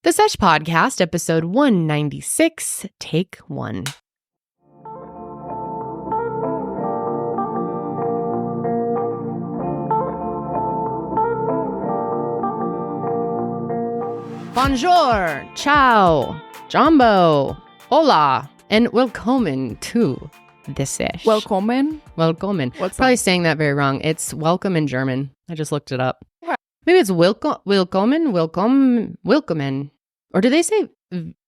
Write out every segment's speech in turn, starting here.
The Sesh Podcast, episode 196, take 1. Bonjour, ciao, jumbo, hola, and welcome to the Sesh. Welcome. What's probably saying that very wrong. It's welcome in German. I just looked it up. Maybe it's willkommen. Or do they say,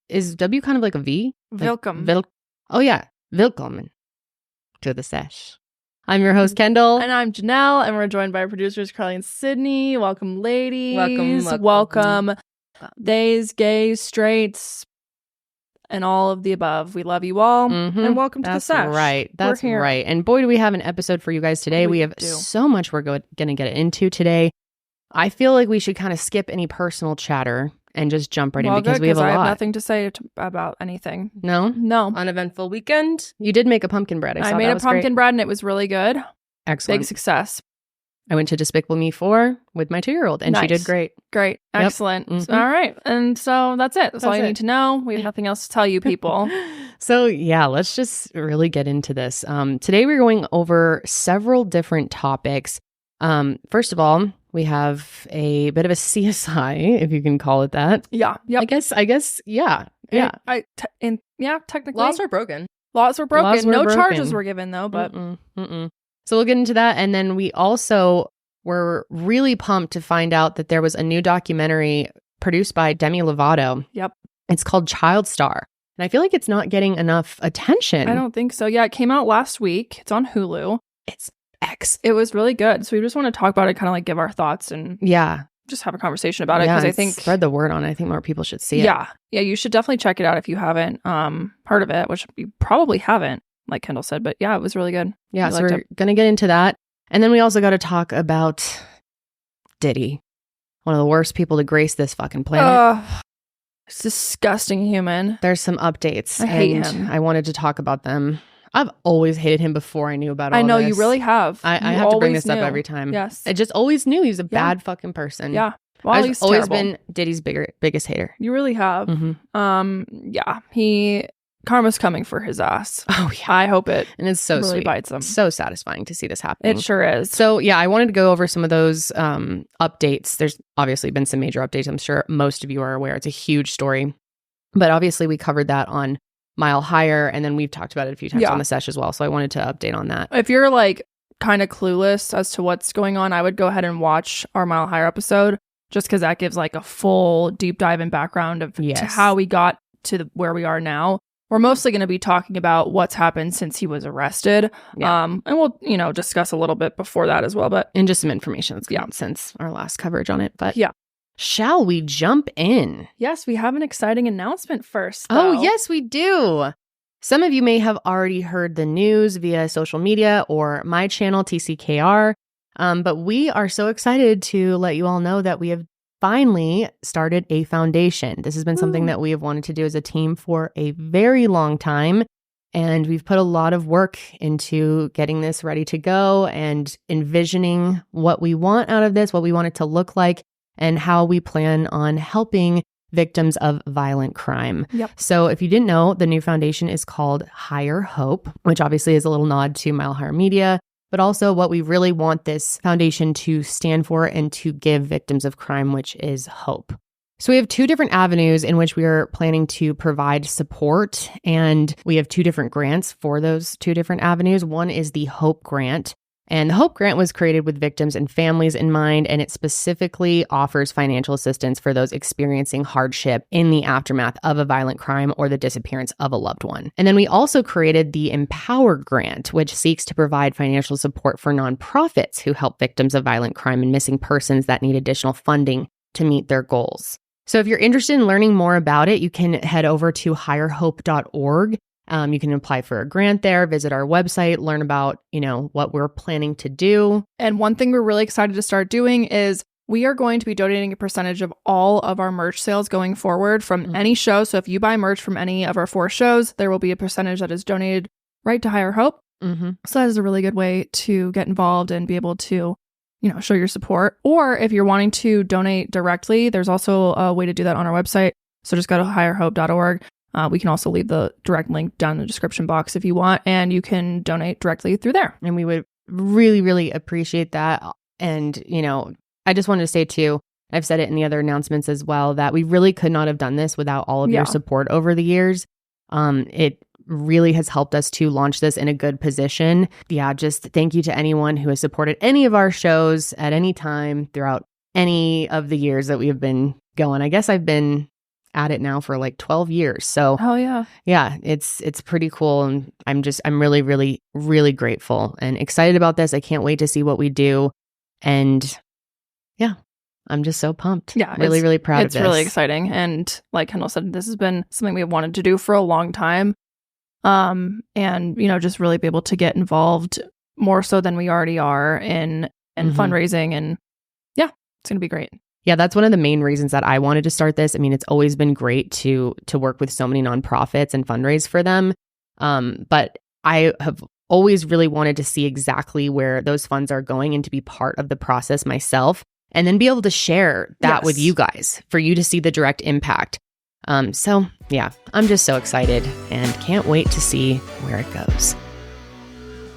is W kind of like a V? Welcome. Willkommen to the Sesh. I'm your host, Kendall. And I'm Janelle, and we're joined by our producers, Karelly and Sydney. Welcome, ladies. Welcome. Theys, gays, straights, and all of the above. We love you all, and welcome to the Sesh. That's right. And boy, do we have an episode for you guys today. We have so much we're going to get into today. I feel like we should kind of skip any personal chatter and just jump right in because we have a lot. I have nothing to say about anything. No? Uneventful weekend. You did make a pumpkin bread. I made a pumpkin bread and it was really good. Excellent. Big success. I went to Despicable Me 4 with my 2-year-old and she did great. Great. Excellent. Yep. All right. And so that's it. That's all you need to know. We have nothing else to tell you people. So yeah, let's just really get into this. Today we're going over several different topics. First of all, we have a bit of a CSI, if you can call it that. Yeah. Yep. I guess. Yeah. Technically. Laws were broken. No charges were given though, but. So we'll get into that. And then we also were really pumped to find out that there was a new documentary produced by Demi Lovato. Yep. It's called Child Star. And I feel like it's not getting enough attention. I don't think so. Yeah, it came out last week. It's on Hulu. It was really good. So we just want to talk about it, kind of like give our thoughts and just have a conversation about it. Because I think spread the word on it. I think more people should see it. Yeah, you should definitely check it out if you haven't heard of it, which you probably haven't, like Kendall said. But yeah, it was really good. Yeah, so we're going to get into that. And then we also got to talk about Diddy, one of the worst people to grace this fucking planet. It's disgusting human. There's some updates. I hate him. I wanted to talk about them. I've always hated him before I knew about all this. I know, you really have. I have to bring this up every time. Yes. I just always knew he was a bad fucking person. Yeah. Well, I've always been Diddy's biggest hater. You really have. Karma's coming for his ass. Oh, yeah. I hope it. And it's so really sweet. Bites him. So satisfying to see this happening. It sure is. So, yeah, I wanted to go over some of those updates. There's obviously been some major updates. I'm sure most of you are aware. It's a huge story. But obviously, we covered that on Mile Higher, and then we've talked about it a few times on the Sesh as well. So I wanted to update on that. If you're like kind of clueless as to what's going on, I would go ahead and watch our Mile Higher episode, just because that gives like a full deep dive and background of to how we got to where we are now. We're mostly going to be talking about what's happened since he was arrested. And we'll, discuss a little bit before that as well. But and just some information that's come out since our last coverage on it. But shall we jump in? Yes, we have an exciting announcement first, though. Oh, yes, we do. Some of you may have already heard the news via social media or my channel, TCKR. But we are so excited to let you all know that we have finally started a foundation. This has been something that we have wanted to do as a team for a very long time. And we've put a lot of work into getting this ready to go and envisioning what we want out of this, what we want it to look like, and how we plan on helping victims of violent crime. Yep. So if you didn't know, the new foundation is called Higher Hope, which obviously is a little nod to Mile Higher Media, but also what we really want this foundation to stand for and to give victims of crime, which is hope. So we have two different avenues in which we are planning to provide support, and we have two different grants for those two different avenues. One is the Hope Grant. And the Hope Grant was created with victims and families in mind, and it specifically offers financial assistance for those experiencing hardship in the aftermath of a violent crime or the disappearance of a loved one. And then we also created the Empower Grant, which seeks to provide financial support for nonprofits who help victims of violent crime and missing persons that need additional funding to meet their goals. So if you're interested in learning more about it, you can head over to higherhope.org. You can apply for a grant there, visit our website, learn about, what we're planning to do. And one thing we're really excited to start doing is we are going to be donating a percentage of all of our merch sales going forward from any show. So if you buy merch from any of our 4 shows, there will be a percentage that is donated right to Higher Hope. So that is a really good way to get involved and be able to, show your support. Or if you're wanting to donate directly, there's also a way to do that on our website. So just go to higherhope.org. We can also leave the direct link down in the description box if you want, and you can donate directly through there. And we would really, really appreciate that. And, I just wanted to say too, I've said it in the other announcements as well, that we really could not have done this without all of your support over the years. It really has helped us to launch this in a good position. Yeah, just thank you to anyone who has supported any of our shows at any time throughout any of the years that we have been going. I guess I've been at it now for like 12 years. So yeah, it's pretty cool. And I'm really, really, really grateful and excited about this. I can't wait to see what we do. And yeah, I'm just so pumped. Yeah. Really, really proud of this. It's really exciting. And like Kendall said, this has been something we've wanted to do for a long time. And, just really be able to get involved more so than we already are in fundraising. And yeah, it's going to be great. Yeah, that's one of the main reasons that I wanted to start this. I mean, it's always been great to work with so many nonprofits and fundraise for them. But I have always really wanted to see exactly where those funds are going and to be part of the process myself, and then be able to share that with you guys for you to see the direct impact. So yeah, I'm just so excited and can't wait to see where it goes.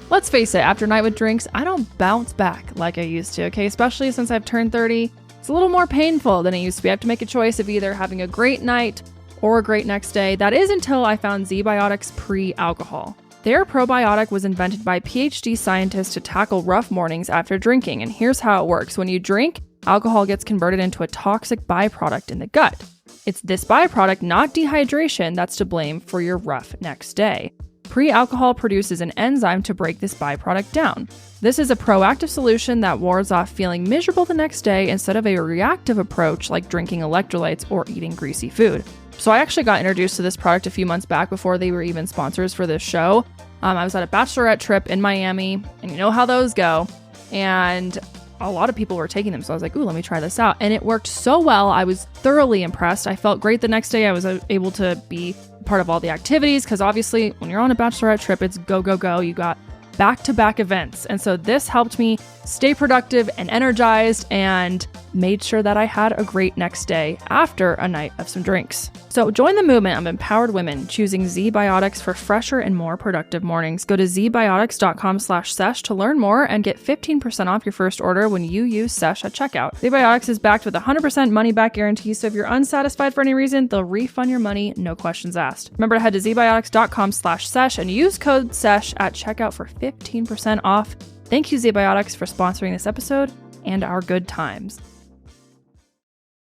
Let's face it, after a night with drinks, I don't bounce back like I used to, okay? Especially since I've turned 30. It's a little more painful than it used to be. I have to make a choice of either having a great night or a great next day. That is until I found ZBiotics pre-alcohol. Their probiotic was invented by PhD scientists to tackle rough mornings after drinking. And here's how it works. When you drink, alcohol gets converted into a toxic byproduct in the gut. It's this byproduct, not dehydration, that's to blame for your rough next day. Pre-alcohol produces an enzyme to break this byproduct down. This is a proactive solution that wards off feeling miserable the next day instead of a reactive approach like drinking electrolytes or eating greasy food. So I actually got introduced to this product a few months back before they were even sponsors for this show. I was at a bachelorette trip in Miami, and you know how those go. And a lot of people were taking them, so I was like, ooh, let me try this out. And it worked so well. I was thoroughly impressed. I felt great the next day. I was able to be part of all the activities, because obviously when you're on a bachelorette trip, it's go, go, go. You got back-to-back events. And so this helped me stay productive and energized and made sure that I had a great next day after a night of some drinks. So join the movement of empowered women choosing ZBiotics for fresher and more productive mornings. Go to zbiotics.com/sesh to learn more and get 15% off your first order when you use Sesh at checkout. ZBiotics is backed with a 100% money-back guarantee, so if you're unsatisfied for any reason, they'll refund your money, no questions asked. Remember to head to zbiotics.com/sesh and use code SESH at checkout for 15% off. Thank you, ZBiotics, for sponsoring this episode and our good times.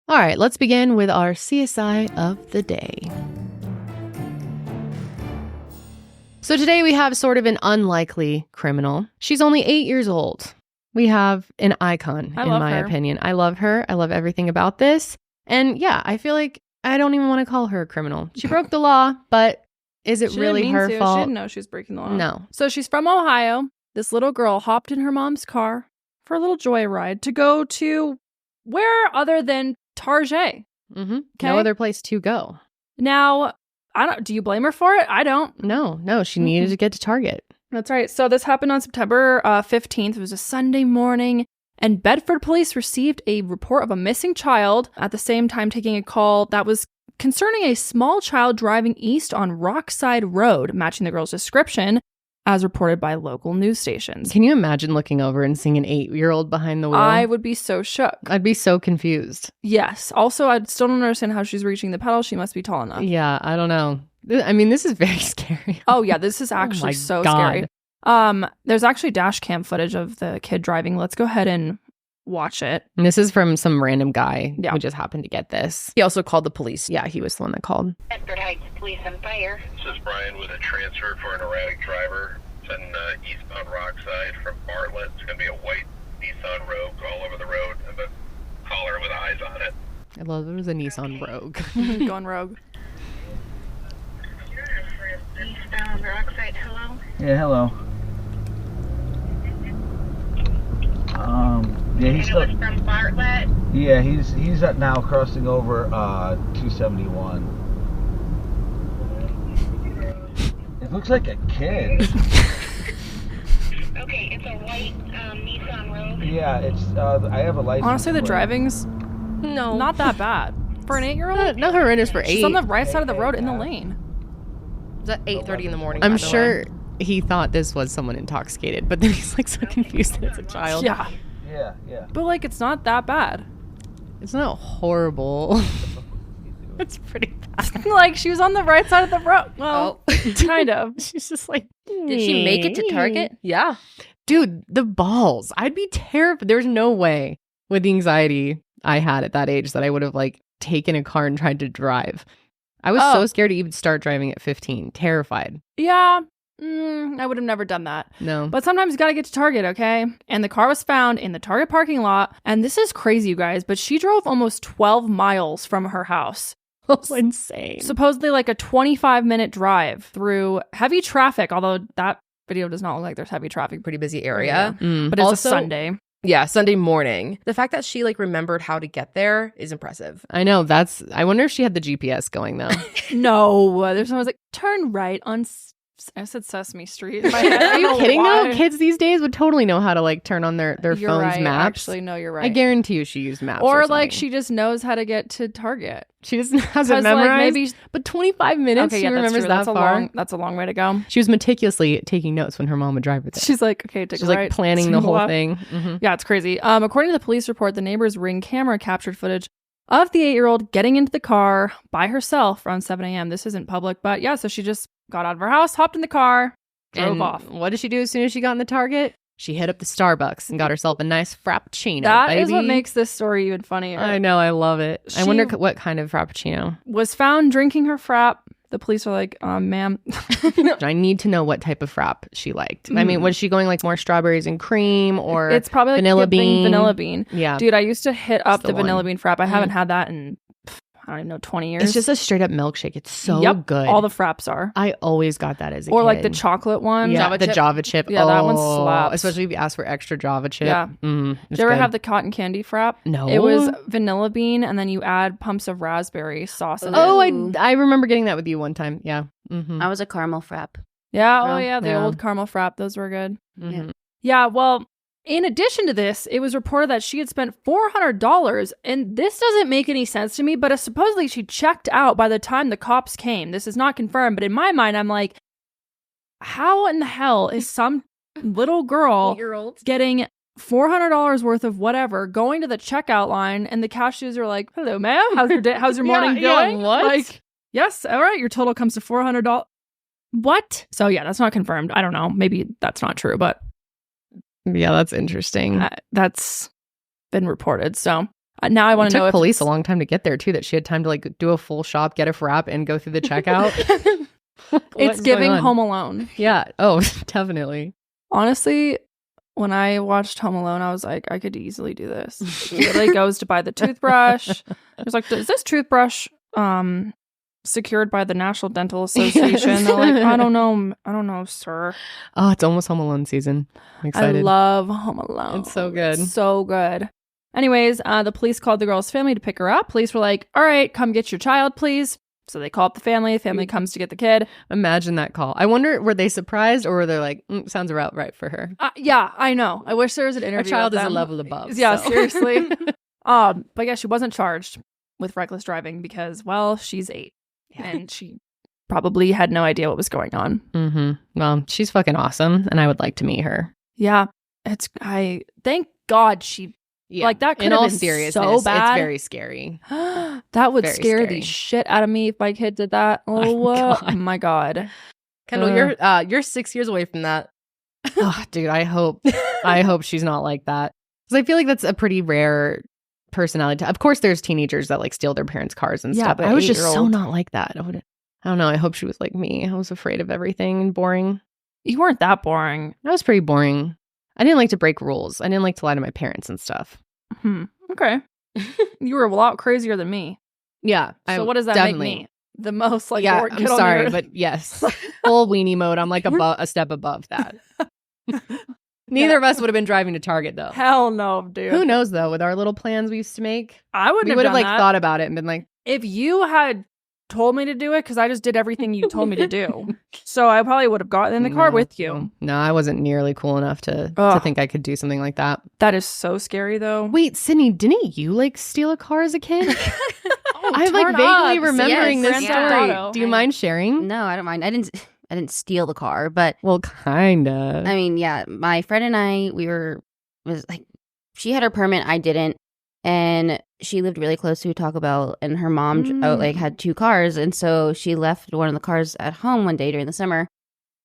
All right, let's begin with our CSI of the day. So today we have sort of an unlikely criminal. She's only 8 years old. We have an icon, in my opinion. I love her. I love everything about this. And yeah, I feel like I don't even want to call her a criminal. She broke the law, but is it really her fault? She didn't know she was breaking the law. No. So she's from Ohio. This little girl hopped in her mom's car for a little joyride to go to where other than Target. Mm-hmm. Okay? No other place to go. Now, do you blame her for it? I don't. No, she needed to get to Target. That's right. So this happened on September 15th. It was a Sunday morning, and Bedford police received a report of a missing child, at the same time taking a call that was concerning a small child driving east on Rockside Road, matching the girl's description, as reported by local news stations. Can you imagine looking over and seeing an 8-year-old behind the wheel? I would be so shook. I'd be so confused. Yes. Also, I still don't understand how she's reaching the pedal. She must be tall enough. Yeah, I don't know. I mean, this is very scary. Oh, yeah. This is actually so scary. There's actually dash cam footage of the kid driving. Let's go ahead and watch it. And this is from some random guy who just happened to get this. He also called the police. Yeah, he was the one that called. Bedford Heights Police and Fire. This is Brian with a transfer for an erratic driver. It's in eastbound Rockside from Bartlett. It's going to be a white Nissan Rogue all over the road and a collar with eyes on it. I love it was a Nissan Rogue. Going rogue. Eastbound Rockside, hello? Yeah, hello. Yeah, he's still. It was from Bartlett. Yeah, he's now crossing over 271. It looks like a kid. Okay, it's a white Nissan Rogue. Yeah, it's. I have a license. Honestly, the driving's not that bad for an 8-year-old? Not horrendous for 8. She's on the right side of the road in the lane. It's at 8:30 in the morning. I'm sure he thought this was someone intoxicated, but then he's like so confused that it's a child. Yeah. Yeah. But like, it's not that bad. It's not horrible. It's pretty bad. Like, she was on the right side of the road. Well, kind of. She's just like, Did she make it to Target? Yeah. Dude, the balls. I'd be terrified. There's no way with the anxiety I had at that age that I would have like taken a car and tried to drive. I was so scared to even start driving at 15. Terrified. Yeah. I would have never done that. No. But sometimes you got to get to Target, okay? And the car was found in the Target parking lot. And this is crazy, you guys, but she drove almost 12 miles from her house. That's insane. Supposedly like a 25-minute drive through heavy traffic, although that video does not look like there's heavy traffic. Pretty busy area. Mm. But it's Also, a Sunday. Yeah, Sunday morning. The fact that she like remembered how to get there is impressive. I know. I wonder if she had the GPS going though. No. There's someone was like, turn right on... I said Sesame Street in my head. Are you kidding though? Kids these days would totally know how to like turn on their You're phone's right. maps. Actually, no, you're right. I guarantee you she used maps. Or or like something. she just knows how to get to Target. She just has it 'Cause, memorized. like, maybe but 25 minutes okay, she yeah, remembers that's that true. far. That's a long way to go. She was meticulously taking notes when her mom would drive her there. She's like, okay, take She's a like right, planning the take a whole left. thing. Mm-hmm. Yeah, it's crazy. According to the police report, the neighbor's Ring camera captured footage of the 8-year-old getting into the car by herself around 7 a.m. This isn't public, but yeah, so she just got out of her house, hopped in the car, drove off. What did she do as soon as she got in the Target? She hit up the Starbucks and got herself a nice frappuccino. That baby. is what makes this story even funnier. I know, I love it. I She- wonder what kind of frappuccino. Was found drinking her frap. The police were like, ma'am. I need to know what type of frap she liked. I mean, was she going like more strawberries and cream or It's probably like vanilla bean? Vanilla bean. Yeah. Dude, I used to hit up the the vanilla one. bean frap. I haven't had that in, I don't even know, 20 years. It's just a straight up milkshake. It's so Yep, good. all the fraps are. I always got that as a Or kid. like the chocolate one. Yeah, Java the chip. Java chip. Yeah, that one slaps. Especially if you ask for extra Java chip. Yeah. Did Did you ever have the cotton candy frap? No. It was vanilla bean and then you add pumps of raspberry sauce in it. Oh, I remember getting that with you one time. Yeah. Mm-hmm. I was a caramel frap. Yeah, oh yeah, the Yeah. old caramel frap. Those were good. Mm-hmm. Yeah, well, in addition to this, it was reported that she had spent $400, and this doesn't make any sense to me, but supposedly she checked out by the time the cops came. This is not confirmed, but in my mind, I'm like, how in the hell is some little girl getting $400 worth of whatever, going to the checkout line, and the cashiers are like, hello, ma'am, how's your day? How's your morning going? what? Like, yes, all right, your total comes to $400. What? So yeah, that's not confirmed. I don't know. Maybe that's not true, but Yeah, that's interesting. that's been reported. So now I want It to know took if police a long time to get there too. That she had time to like do a full shop, get a frap, and go through the checkout. it's What's giving going on? Home Alone. Yeah. Oh, definitely. Honestly, when I watched Home Alone, I was like, I could easily do this. She literally goes to buy the toothbrush. It's like, is this toothbrush secured by the National Dental Association? They're like, I don't know, sir. Oh, it's almost Home Alone season. I'm excited. I love Home Alone. It's so good. So good. Anyways, the police called the girl's family to pick her up. Police were like, all right, come get your child, please. So they call up the family. The family comes to get the kid. Imagine that call. I wonder, were they surprised or were they like, sounds about right for her? Yeah, I know. I wish there was an interview. Our child with is a them. level above. Yeah, so. seriously. But yeah, she wasn't charged with reckless driving because, well, she's 8. Yeah. And she probably had no idea what was going on. Mm-hmm. Well, she's fucking awesome, and I would like to meet her. Yeah, thank God she, like that could In have all been seriousness, so bad. it's very scary. That would Very scare scary. the shit out of me if my kid did that. Oh my God. Kendall, you're 6 years away from that. Oh, dude, I hope she's not like that. Because I feel like that's a pretty rare personality. Of course, there's teenagers that like steal their parents' cars and Yeah, stuff. but I was just so 8-year-old. not like that. I don't know. I hope she was like me. I was afraid of everything and boring. You weren't that boring. I was pretty boring. I didn't like to break rules. I didn't like to lie to my parents and stuff. Okay. You were a lot crazier than me. Yeah. So what does that definitely. make me? The most like Yeah, bored I'm kid on the sorry, earth? but yes, full weenie mode. I'm like a step above that. Neither of us would have been driving to Target though. Hell no, dude. Who knows though? With our little plans we used to make, I wouldn't we have would done have like that. thought about it and been like, If you had told me to do it, because I just did everything you told me to do. So I probably would have gotten in the car with you. No, I wasn't nearly cool enough to Ugh. think I could do something like that. That is so scary though. Wait, Sydney, didn't you like steal a car as a kid? I'm like vaguely remembering this Grand Theft story. Auto. Do you mind sharing? No, I don't mind. I didn't steal the car, but Well, kinda. I mean, yeah, my friend and I, was like, she had her permit, I didn't, and she lived really close to Taco Bell, and her mom like had 2 cars, and so she left one of the cars at home one day during the summer,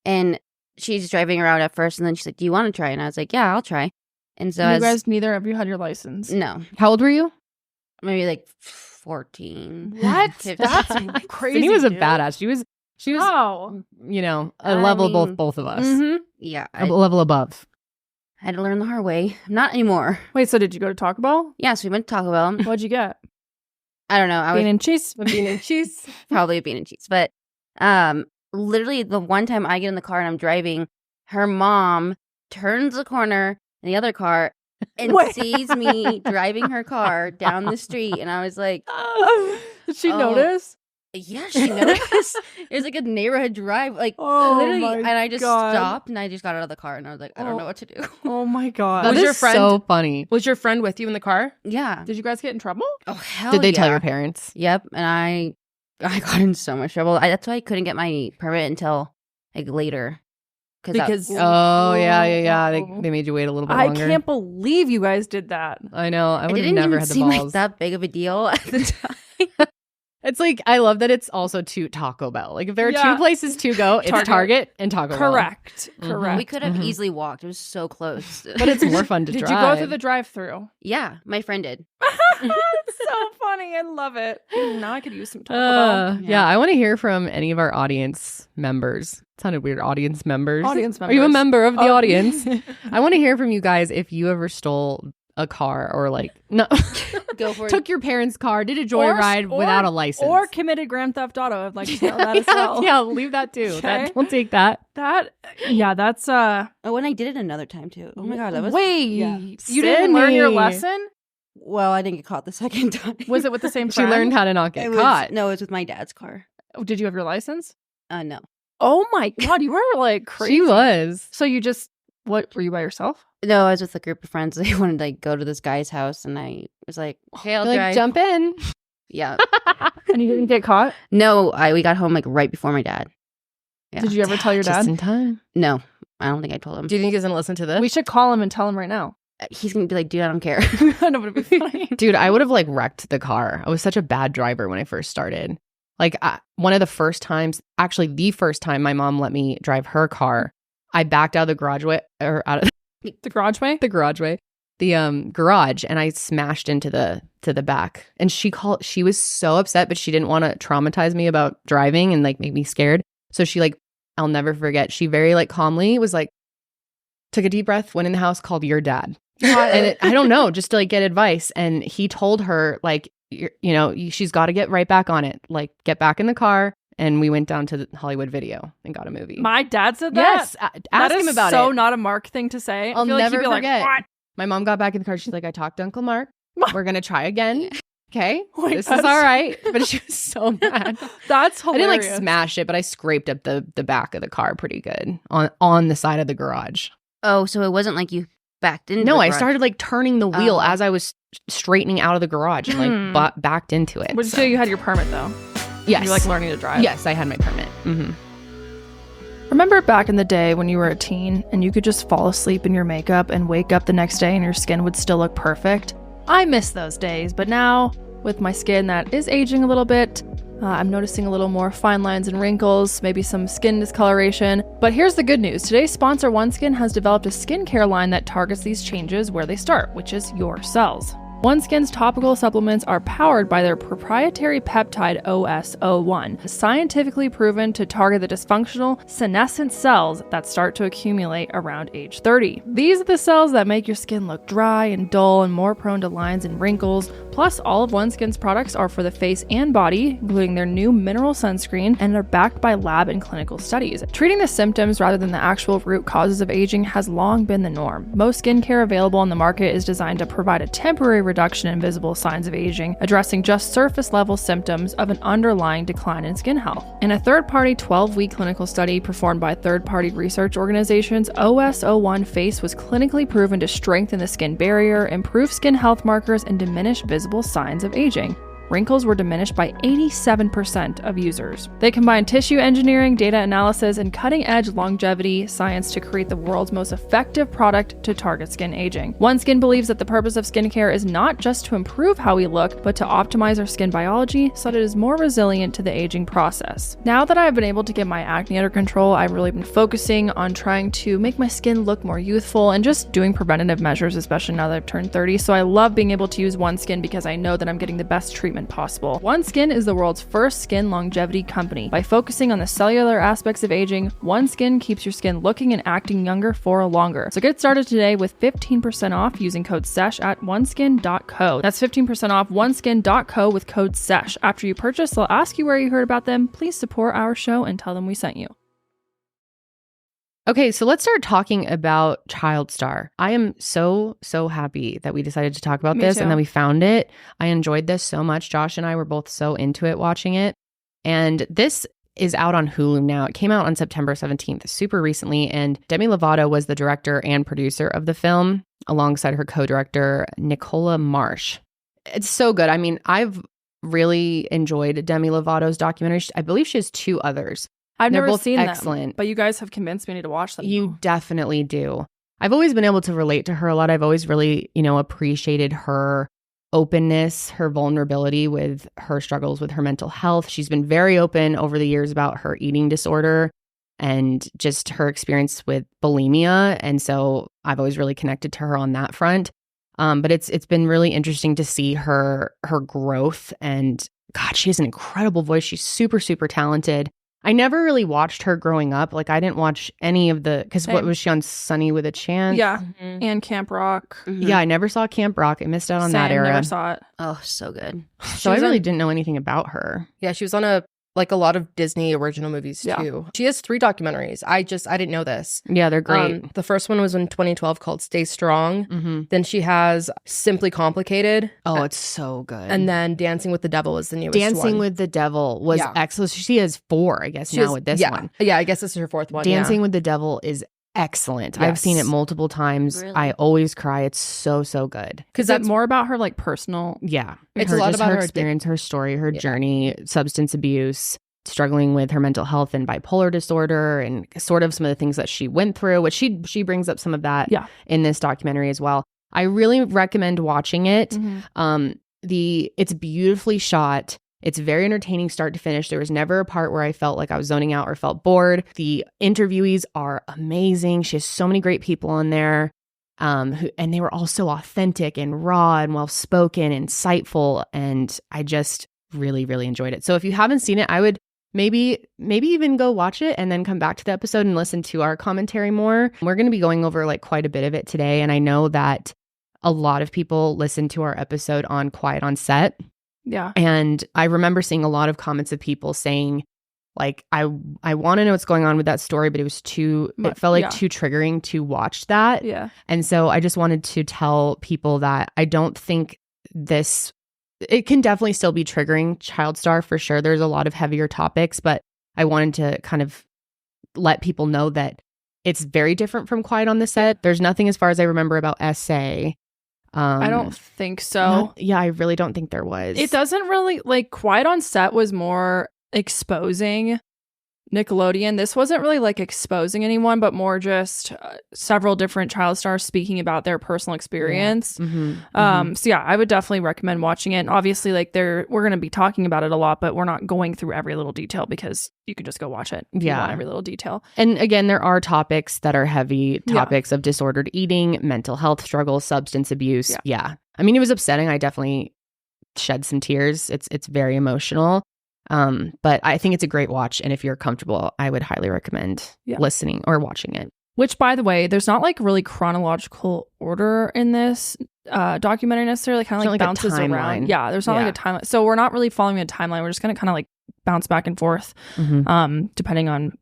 and she's driving around at first, and then she's like, "Do you want to try?" And I was like, "Yeah, I'll try." And so you guys, neither of you had your license. no, How old were you? maybe like 14. What? 15. That's crazy. Sydney was a dude. badass. She was, Oh. you know, a I level mean, both of us. Mm-hmm. Yeah, A I level above. had to learn the hard way. Not anymore. Wait, so did you go to Taco Bell? Yeah, so we went to Taco Bell. What'd you get? I don't know. I was Bean and cheese. Bean and cheese. probably a bean and cheese. But literally the one time I get in the car and I'm driving, her mom turns the corner in the other car and Wait. sees me driving her car down the street. And I was like, Did she Oh. notice? yeah, she noticed. It was like a neighborhood drive. Like Oh literally. my And I just God. stopped and I just got out of the car and I was like, I don't know what to do. Oh my God. That Was is your friend- so funny. Was your friend with you in the car? Yeah. Did you guys get in trouble? Oh, hell Did they tell yeah. your parents? Yep. And I got in so much trouble. That's why I couldn't get my permit until like later. Because Oh, yeah. They made you wait a little bit I longer. can't believe you guys did that. I know. I it would have didn't never even had the seem balls. like that big of a deal at the time. It's like, I love that it's also to Taco Bell. Like, if there are Yeah. 2 places to go, it's Target and Taco Bell. Correct. Mhm. Correct. We could have easily walked. It was so close. But it's more fun to Did drive. you go through the drive-through? yeah, my friend did. It's so funny. I love it. Now I could use some Taco Bell. Yeah, I want to hear from any of our audience members. It sounded weird. Audience members. Audience Are you a members. member of the Oh. audience? I want to hear from you guys if you ever stole a car or like no Go for it. took your parent's car, did a joyride without a license. Or committed Grand Theft Auto. I'd like to know that as well. yeah, leave that too. Okay. We'll take that. That's Oh, and I did it another time too. Oh my god, that was Wait, yeah. you didn't learn your Sydney. lesson? Well, I didn't get caught the second time. Was it with the same She friend? learned how to not get It was, caught. no, it was with my dad's car. Oh, did you have your license? No. Oh my God, you were like crazy. She was. So you just, what, were you by yourself? No, I was with a group of friends. They wanted to like go to this guy's house, and I was like, "Okay, I'll Like, drive." jump in. Yeah. And you didn't get caught? No, we got home like right before my dad. Yeah. Did you ever tell your Just dad? in time. No, I don't think I told him. Do you think he's gonna listen to this? We should call him and tell him right now. He's gonna be like, "Dude, I don't care." I know, but it'd be funny. Dude, I would have like wrecked the car. I was such a bad driver when I first started. Like one of the first times, actually the first time my mom let me drive her car, I backed out of the garage The garage way? the garage, and I smashed into the back. And she was so upset, but she didn't want to traumatize me about driving and like make me scared. So she like, I'll never forget. She very like calmly was like, took a deep breath, went in the house, called your dad. And I don't know, just to like get advice. And he told her like, she's got to get right back on it. Like get back in the car. And we went down to the Hollywood Video and got a movie. My dad said that? Yes. That Ask is him about so it. not a Mark thing to say. I'll I feel like never he'd be forget. like, what? My mom got back in the car. She's like, I talked to Uncle Mark. We're going to try again. Okay. Wait, this is that's- all right. But she was so mad. That's I hilarious. didn't like smash it, but I scraped up the back of the car pretty good on the side of the garage. Oh, so it wasn't like you backed into No, the I garage. started like turning the wheel Oh. as I was straightening out of the garage and like backed into it. Would you say you had your permit though? Yes. You like learning to drive? Yes, I had my permit. Mm-hmm. Remember back in the day when you were a teen and you could just fall asleep in your makeup and wake up the next day and your skin would still look perfect? I miss those days, but now with my skin that is aging a little bit, I'm noticing a little more fine lines and wrinkles, maybe some skin discoloration. But here's the good news. Today's sponsor, OneSkin, has developed a skincare line that targets these changes where they start, which is your cells. OneSkin's topical supplements are powered by their proprietary peptide OS01, scientifically proven to target the dysfunctional senescent cells that start to accumulate around age 30. These are the cells that make your skin look dry and dull and more prone to lines and wrinkles. Plus, all of OneSkin's products are for the face and body, including their new mineral sunscreen, and are backed by lab and clinical studies. Treating the symptoms rather than the actual root causes of aging has long been the norm. Most skincare available on the market is designed to provide a temporary reduction in visible signs of aging, addressing just surface-level symptoms of an underlying decline in skin health. In a third-party 12-week clinical study performed by third-party research organizations, OS01 Face was clinically proven to strengthen the skin barrier, improve skin health markers, and diminish visible signs of aging. wrinkles were diminished by 87% of users. They combined tissue engineering, data analysis, and cutting-edge longevity science to create the world's most effective product to target skin aging. OneSkin believes that the purpose of skincare is not just to improve how we look, but to optimize our skin biology so that it is more resilient to the aging process. Now that I've been able to get my acne under control, I've really been focusing on trying to make my skin look more youthful and just doing preventative measures, especially now that I've turned 30. So I love being able to use OneSkin because I know that I'm getting the best treatment possible. OneSkin is the world's first skin longevity company. By focusing on the cellular aspects of aging, OneSkin keeps your skin looking and acting younger for longer. So get started today with 15% off using code SESH at oneskin.co. That's 15% off oneskin.co with code SESH. After you purchase, they'll ask you where you heard about them. Please support our show and tell them we sent you. Okay, so let's start talking about Child Star. I am so happy that we decided to talk about this and that we found it. I enjoyed this so much. Josh and I were both so into it watching it. And this is out on Hulu now. It came out on September 17th, super recently. And Demi Lovato was the director and producer of the film alongside her co-director, Nicola Marsh. It's so good. I mean, I've really enjoyed Demi Lovato's documentary. I believe she has 2 others. I've They're never both seen excellent. them, but you guys have convinced me to watch them. You definitely do. I've always been able to relate to her a lot. I've always really, appreciated her openness, her vulnerability with her struggles with her mental health. She's been very open over the years about her eating disorder and just her experience with bulimia. And so I've always really connected to her on that front. But it's been really interesting to see her growth. And God, she has an incredible voice. She's super, super talented. I never really watched her growing up. Like, I didn't watch any of because what was she on, Sunny with a Chance? Yeah, and Camp Rock. Yeah, I never saw Camp Rock. I missed out on that era. Never saw it. Oh, so good. So I really didn't know anything about her. Yeah, she was on a lot of Disney original movies too. Yeah. She has 3 documentaries. I didn't know this. Yeah, they're great. The first one was in 2012 called Stay Strong. Then she has Simply Complicated. Oh, it's so good. And then Dancing with the Devil is the newest one. Dancing with the Devil was excellent. She has 4, I guess, with this one. Yeah, I guess this is her 4th one. Dancing with the Devil is excellent. Yes. I've seen it multiple times. Really? I always cry. It's so good. Because that's more about her personal. Yeah. It's a lot about her experience, her story, her journey, substance abuse, struggling with her mental health and bipolar disorder, and sort of some of the things that she went through, which she brings up some of that in this documentary as well. I really recommend watching it. It's beautifully shot. It's very entertaining start to finish. There was never a part where I felt like I was zoning out or felt bored. The interviewees are amazing. She has so many great people on there. And they were all so authentic and raw and well-spoken, insightful. And I just really, really enjoyed it. So if you haven't seen it, I would maybe even go watch it and then come back to the episode and listen to our commentary more. We're going to be going over quite a bit of it today. And I know that a lot of people listen to our episode on Quiet on Set. Yeah. And I remember seeing a lot of comments of people saying, I want to know what's going on with that story, but it felt like too triggering to watch that. Yeah. And so I just wanted to tell people that I don't think it can definitely still be triggering Child Star for sure. There's a lot of heavier topics, but I wanted to kind of let people know that it's very different from Quiet on the Set. There's nothing as far as I remember about SA. I don't think so. I really don't think there was. It doesn't really, Quiet on Set was more exposing Nickelodeon. This wasn't really exposing anyone, but more just several different child stars speaking about their personal experience. Yeah. So yeah, I would definitely recommend watching it. And obviously, we're going to be talking about it a lot, but we're not going through every little detail because you can just go watch it. If you want every little detail. And again, there are topics that are heavy topics of disordered eating, mental health struggles, substance abuse. Yeah. I mean, it was upsetting. I definitely shed some tears. It's very emotional. But I think it's a great watch. And if you're comfortable, I would highly recommend listening or watching it. Which, by the way, there's not really chronological order in this documentary necessarily. Kind of bounces around. Yeah, there's not a timeline. So we're not really following a timeline. We're just going to kind of bounce back and forth, depending on,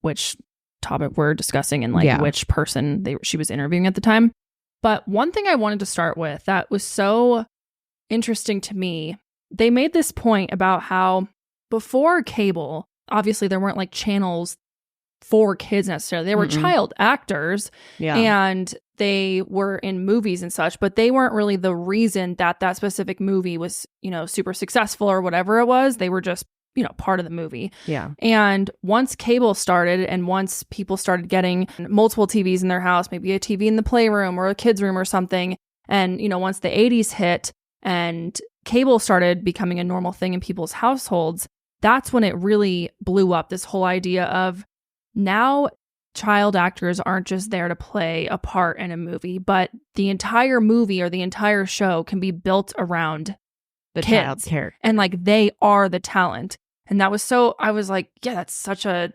which topic we're discussing and which person she was interviewing at the time. But one thing I wanted to start with that was so interesting to me, they made this point about how before cable, obviously there weren't channels for kids necessarily. They were child actors and they were in movies and such, but they weren't really the reason that that specific movie was, you know, super successful or whatever it was. They were just, you know, part of the movie. Yeah. And once cable started and once people started getting multiple TVs in their house, maybe a TV in the playroom or a kid's room or something, and, you know, once the 80s hit and cable started becoming a normal thing in people's households, that's when it really blew up, this whole idea of now child actors aren't just there to play a part in a movie, but the entire movie or the entire show can be built around the kids. child character. And like they are the talent. And that was so, I was like, yeah, that's such a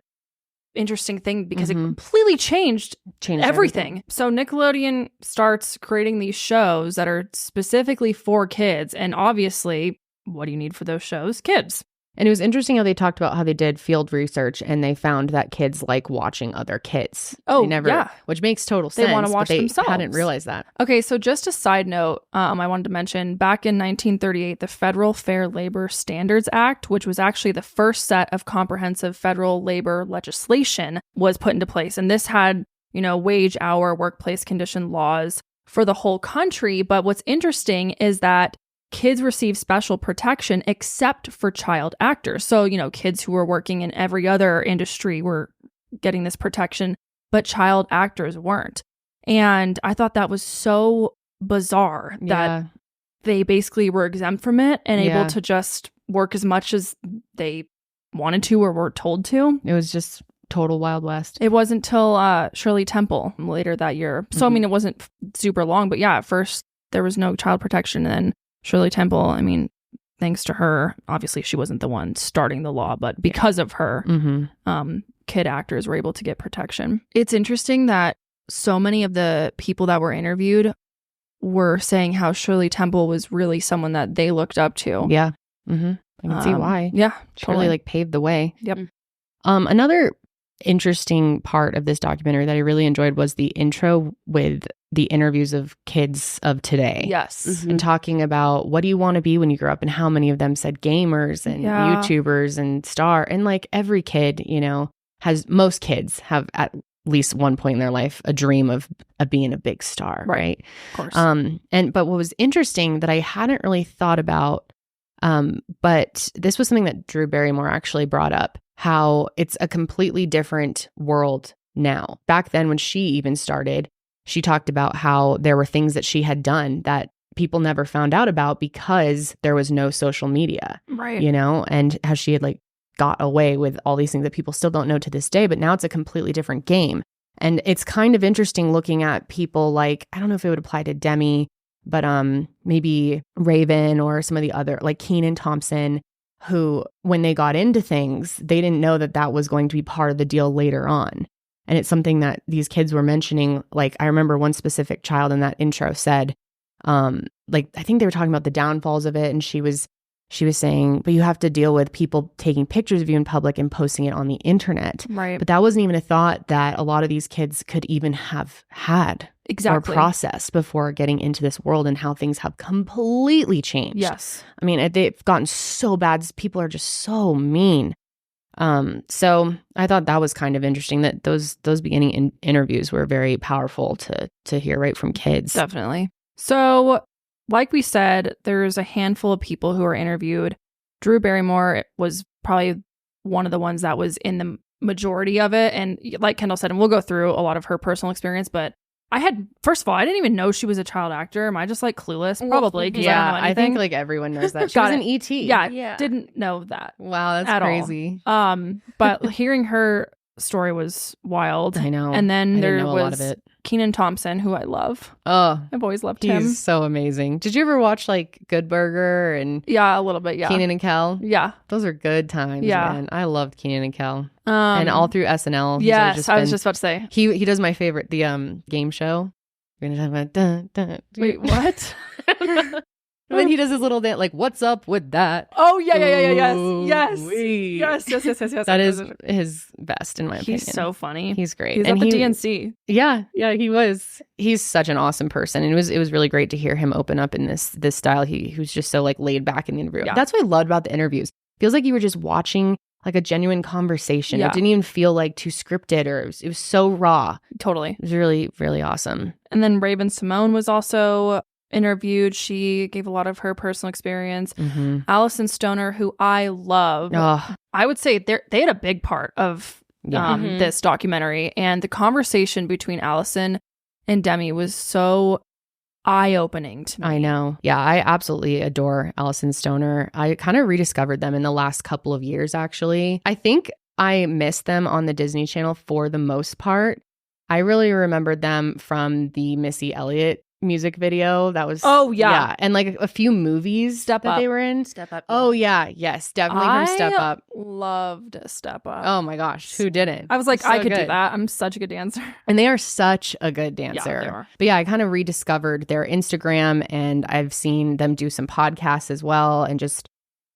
interesting thing because it completely changed everything. So Nickelodeon starts creating these shows that are specifically for kids. And obviously, what do you need for those shows? Kids. And it was interesting how they talked about how they did field research and they found that kids like watching other kids. Oh, yeah. Which makes total sense. They want to watch themselves. I hadn't realized that. Okay, so just a side note, I wanted to mention, back in 1938, the Federal Fair Labor Standards Act, which was actually the first set of comprehensive federal labor legislation, was put into place. And this had, you know, wage, hour, workplace condition laws for the whole country. But what's interesting is that kids receive special protection except for child actors. So, you know, kids who were working in every other industry were getting this protection, but child actors weren't. And I thought that was so bizarre that they basically were exempt from it and able to just work as much as they wanted to or were told to. It was just total Wild West. It wasn't until Shirley Temple later that year. So, I mean, it wasn't super long, but yeah, at first there was no child protection. And then Shirley Temple, I mean, thanks to her, obviously she wasn't the one starting the law, but because of her, kid actors were able to get protection. It's interesting that so many of the people that were interviewed were saying how Shirley Temple was really someone that they looked up to. Yeah. I can see why. Yeah. Totally like paved the way. Yep. Another interesting part of this documentary that I really enjoyed was the intro with the interviews of kids of today. Yes. And talking about what do you want to be when you grow up, and how many of them said gamers and YouTubers and star. And like every kid, you know, most kids have at least one point in their life a dream of being a big star, right? Of course. But what was interesting that I hadn't really thought about, but this was something that Drew Barrymore actually brought up, how it's a completely different world now. Back then when she even started, she talked about how there were things that she had done that people never found out about because there was no social media, right? You know, and how she had like got away with all these things that people still don't know to this day, but now it's a completely different game. And it's kind of interesting looking at people like, I don't know if it would apply to Demi, but maybe Raven or some of the other, like Kenan, Thompson, who when they got into things, they didn't know that that was going to be part of the deal later on. And it's something that these kids were mentioning. Like, I remember one specific child in that intro said, like, I think they were talking about the downfalls of it. And she was saying, but you have to deal with people taking pictures of you in public and posting it on the internet. Right. But that wasn't even a thought that a lot of these kids could even have had or processed before getting into this world, and how things have completely changed. Yes. I mean, they've gotten so bad. People are just so mean. So I thought that was kind of interesting that those beginning interviews were very powerful to hear right from kids. Definitely. So like we said, there's a handful of people who are interviewed. Drew Barrymore was probably one of the ones that was in the majority of it. And like Kendall said, and we'll go through a lot of her personal experience, but first of all, I didn't even know she was a child actor. Am I just like clueless? Probably. Yeah, I don't know I think like everyone knows that. She was in E.T. Yeah, didn't know that. Wow, that's crazy. But hearing her story was wild. I know. And then there was a lot of it. Kenan Thompson, who I love. Oh, I've always loved him. He's so amazing. Did you ever watch like Good Burger and a little bit, yeah. Kenan and Kel? Yeah. Those are good times, man. I loved Kenan and Kel. And all through SNL. Yes, I was just about to say. He does my favorite, the game show. We're gonna talk about dun, dun. Wait, what? And then he does his little dance, like, what's up with that? Oh, yeah, yes. That is his best, in my opinion. He's so funny. He's great. He's at the DNC. Yeah, he was. He's such an awesome person. And it was really great to hear him open up in this style. He was just so like laid back in the interview. Yeah. That's what I loved about the interviews. Feels like you were just watching like a genuine conversation. Yeah. It didn't even feel like too scripted, or it was so raw. Totally. It was really, really awesome. And then Raven Symone was also interviewed. She gave a lot of her personal experience. Alyson Stoner, who I love, I would say they had a big part of this documentary. And the conversation between Alyson and Demi was so eye-opening to me. I know. Yeah, I absolutely adore Alyson Stoner. I kind of rediscovered them in the last couple of years, actually. I think I missed them on the Disney Channel for the most part. I really remembered them from the Missy Elliott music video. That was and like a few movies that they were in. Step Up. Oh yeah, yes, definitely from Step Up. Loved Step Up. Oh my gosh, who didn't? I was like, So I could good. do that. I'm such a good dancer. And they are such a good dancer. Yeah, they are. But yeah, I kind of rediscovered their Instagram, and I've seen them do some podcasts as well, and just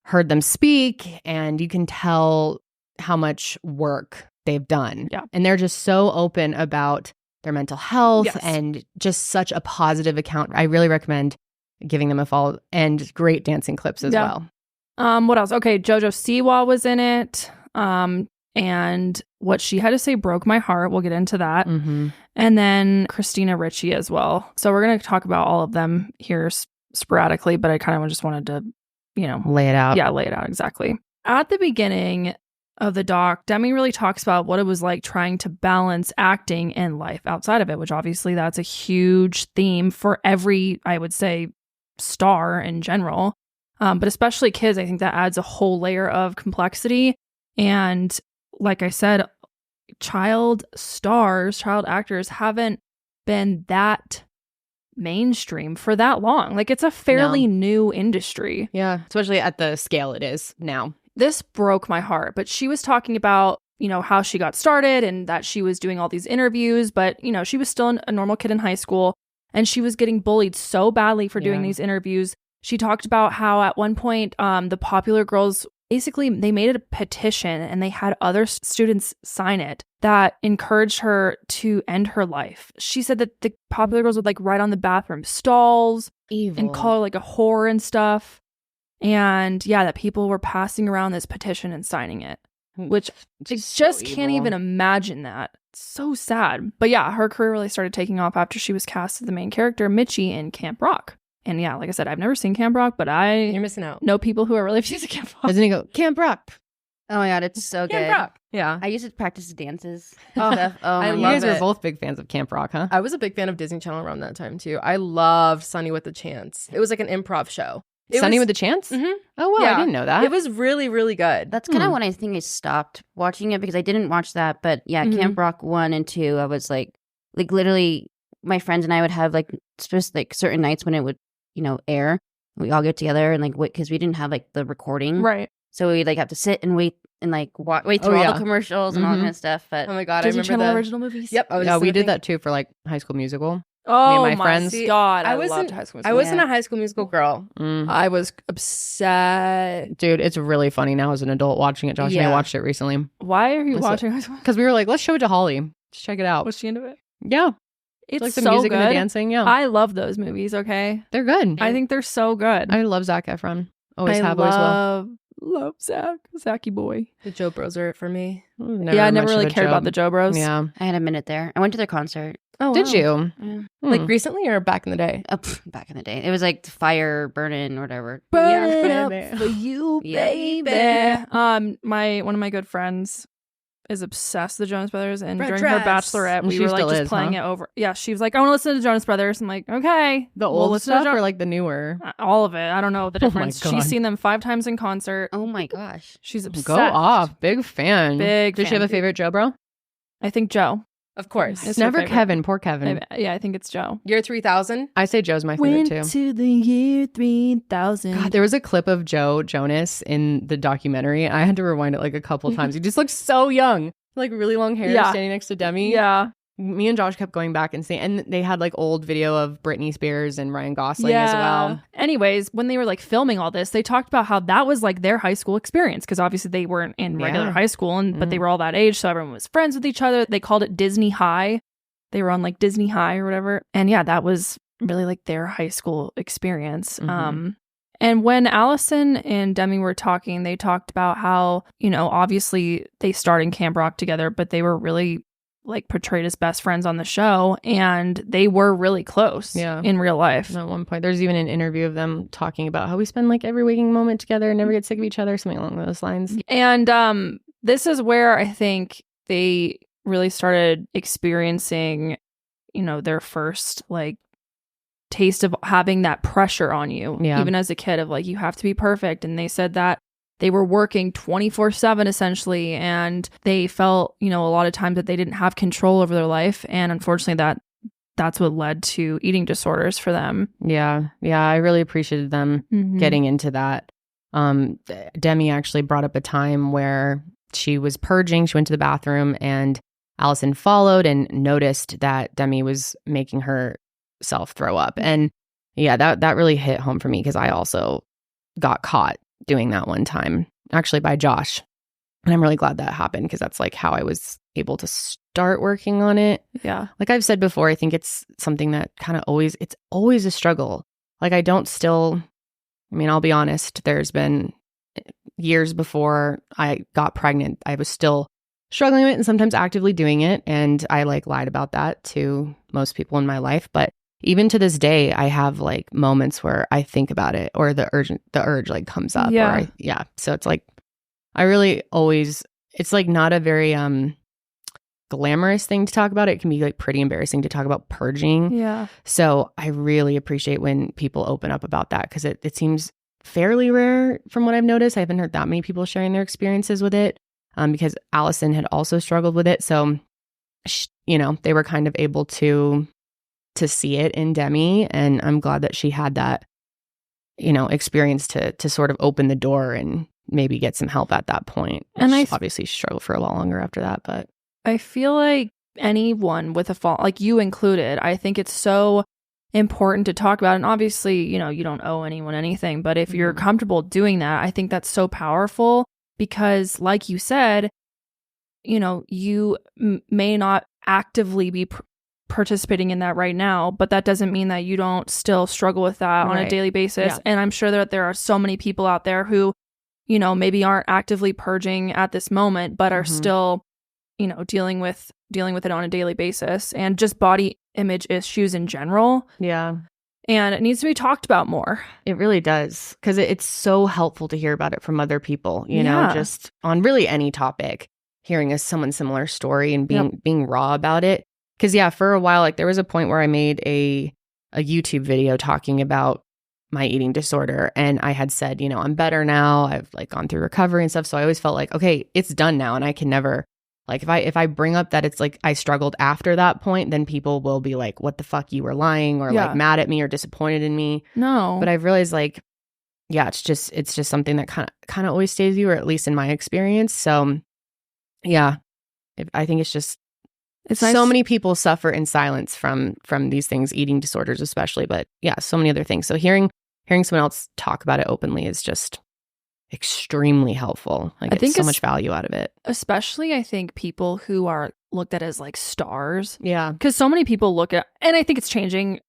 heard them speak, and you can tell how much work they've done. Yeah. And they're just so open about their mental health Yes. and just such a positive account. I really recommend giving them a follow, and great dancing clips as well. What else? Okay, Jojo Siwa was in it. And what she had to say broke my heart. We'll get into that. Mm-hmm. And then Christina Ricci as well. So we're going to talk about all of them here sporadically, but I kind of just wanted to, Lay it out. Yeah, lay it out exactly. At the beginning of the doc, Demi really talks about what it was like trying to balance acting and life outside of it, which obviously that's a huge theme for every, I would say, star in general. But especially kids, I think that adds a whole layer of complexity. And like I said, child actors haven't been that mainstream for that long. Like, it's a fairly new industry. Yeah, especially at the scale it is now. This broke my heart, but she was talking about, how she got started and that she was doing all these interviews, but, she was still a normal kid in high school and she was getting bullied so badly for doing these interviews. She talked about how at one point, the Popular Girls, basically they made a petition and they had other students sign it that encouraged her to end her life. She said that the Popular Girls would like write on the bathroom stalls and call her like a whore and stuff. And that people were passing around this petition and signing it, which I just can't even imagine that. It's so sad. But her career really started taking off after she was cast as the main character, Mitchie, in Camp Rock. And like I said, I've never seen Camp Rock, but You're missing out. know people who are really fans of Camp Rock. Doesn't he go, Camp Rock? Oh my God, it's so good. Camp Rock. Yeah. I used to practice dances. Oh, stuff. Oh I my You love guys God. were both big fans of Camp Rock, huh? I was a big fan of Disney Channel around that time too. I loved Sunny with a Chance. It was like an improv show. Sunny with a Chance? Mhm. Oh, wow, I didn't know that. It was really, really good. That's kind of when I think I stopped watching it because I didn't watch that. But Camp Rock 1 and 2, I was like literally my friends and I would have like just like certain nights when it would, air. We all get together and like wait because we didn't have like the recording. Right. So we'd like have to sit and wait and like wait through all the commercials and all that kind of stuff. But Oh my God, Disney I remember Channel that. original movies. Yep. I was Yeah, just we gonna did think- that too for like High School Musical. Oh Me and my friends. God, I wasn't- loved High School I Musical. wasn't a High School Musical girl. I was upset. Dude, it's really funny now as an adult watching it. Josh and I Yeah. watched it recently Why are you What's watching High School? because we were like, let's show it to Holly. Just check it out. Was she into it? Yeah. It's Like the so music good. and the dancing. Yeah. I love those movies. Okay, They're good. I think they're so good. I love Zac Efron. Always I have, always will. love Zachy boy. The Joe Bros are it for me. I never much of really a cared about the Joe Bros. Yeah. I had a minute there. I went to their concert. Oh, Did wow. you? Yeah. Like recently or back in the day? Back in the day. It was like fire burning or whatever. Burn it Yeah, up baby. for you, Yeah. baby. One of my good friends is obsessed with the Jonas Brothers, and Red during dress. her bachelorette, And we she were like still just is, playing huh? it over. Yeah, she was like, "I want to listen to the Jonas Brothers." I'm like, "Okay." The we'll old listen to stuff Jo- or like the newer? all of it. I don't know the Oh my difference. God. She's seen them 5 times in concert. Oh my gosh. She's obsessed. Go off. Big fan. Big Does she have fan. a favorite Joe bro? I think Joe. Of course. It's It's her never favorite. Kevin. Poor Kevin. Yeah, I think it's Joe. Year 3000. I say Joe's my favorite too. to the year 3000. God, there was a clip of Joe Jonas in the documentary. I had to rewind it like a couple times. He just looks so young. Like really long hair Yeah. standing next to Demi. Yeah. Me and Josh kept going back and saying, and they had like old video of Britney Spears and Ryan Gosling as well. Anyways, when they were like filming all this, they talked about how that was like their high school experience because obviously they weren't in regular Yeah. high school, but they were all that age, so everyone was friends with each other. They called it Disney High. They were on like Disney High or whatever, and that was really like their high school experience. And when Alyson and Demi were talking, they talked about how, you know, obviously they started in Camp Rock together, but they were really like portrayed as best friends on the show, and they were really close in real life. At one point, there's even an interview of them talking about how we spend like every waking moment together and never get sick of each other, something along those lines. And this is where I think they really started experiencing, you know, their first like taste of having that pressure on you, even as a kid, of like, you have to be perfect. And they said that they were working 24/7 essentially, and they felt, you know, a lot of times that they didn't have control over their life, and unfortunately that's what led to eating disorders for them. Yeah, I really appreciated them getting into that. Demi actually brought up a time where she was purging. She went to the bathroom, and Alyson followed and noticed that Demi was making herself throw up. And yeah, that really hit home for me, because I also got caught doing that one time, actually by Josh. And I'm really glad that happened, because that's like how I was able to start working on it. Yeah. Like I've said before, I think it's something that kind of it's always a struggle. Like I'll be honest, there's been years before I got pregnant, I was still struggling with it and sometimes actively doing it. And I like lied about that to most people in my life. But even to this day, I have like moments where I think about it, or the urge like comes up. Yeah. So it's like, I really always, it's like not a very glamorous thing to talk about. It can be like pretty embarrassing to talk about purging. Yeah. So I really appreciate when people open up about that, because it seems fairly rare from what I've noticed. I haven't heard that many people sharing their experiences with it, because Alyson had also struggled with it. So, you know, they were kind of able to see it in Demi, and I'm glad that she had that, you know, experience to sort of open the door and maybe get some help at that point. And I obviously struggled for a lot longer after that, but I feel like anyone with a fault, like you included, I think it's so important to talk about. And obviously, you know, you don't owe anyone anything, but if you're comfortable doing that, I think that's so powerful, because like you said, you know, you may not actively be participating in that right now, but that doesn't mean that you don't still struggle with that on a daily basis. Yeah. And I'm sure that there are so many people out there who, you know, maybe aren't actively purging at this moment, but are still, you know, dealing with it on a daily basis, and just body image issues in general. Yeah. And it needs to be talked about more. It really does, because it's so helpful to hear about it from other people, you know, just on really any topic, hearing someone's similar story and being raw about it. Because for a while, like there was a point where I made a YouTube video talking about my eating disorder, and I had said, you know, I'm better now. I've like gone through recovery and stuff. So I always felt like, okay, it's done now, and I can never, like, if I bring up that it's like I struggled after that point, then people will be like, what the fuck, you were lying, or like mad at me or disappointed in me. No. But I've realized like, it's just something that kind of always stays with you, or at least in my experience. So I think it's just, it's nice. So many people suffer in silence from these things, eating disorders especially, but so many other things. So hearing someone else talk about it openly is just extremely helpful. Like I think so much value out of it. Especially I think people who are looked at as like stars. Yeah. Because so many people look at, and I think it's changing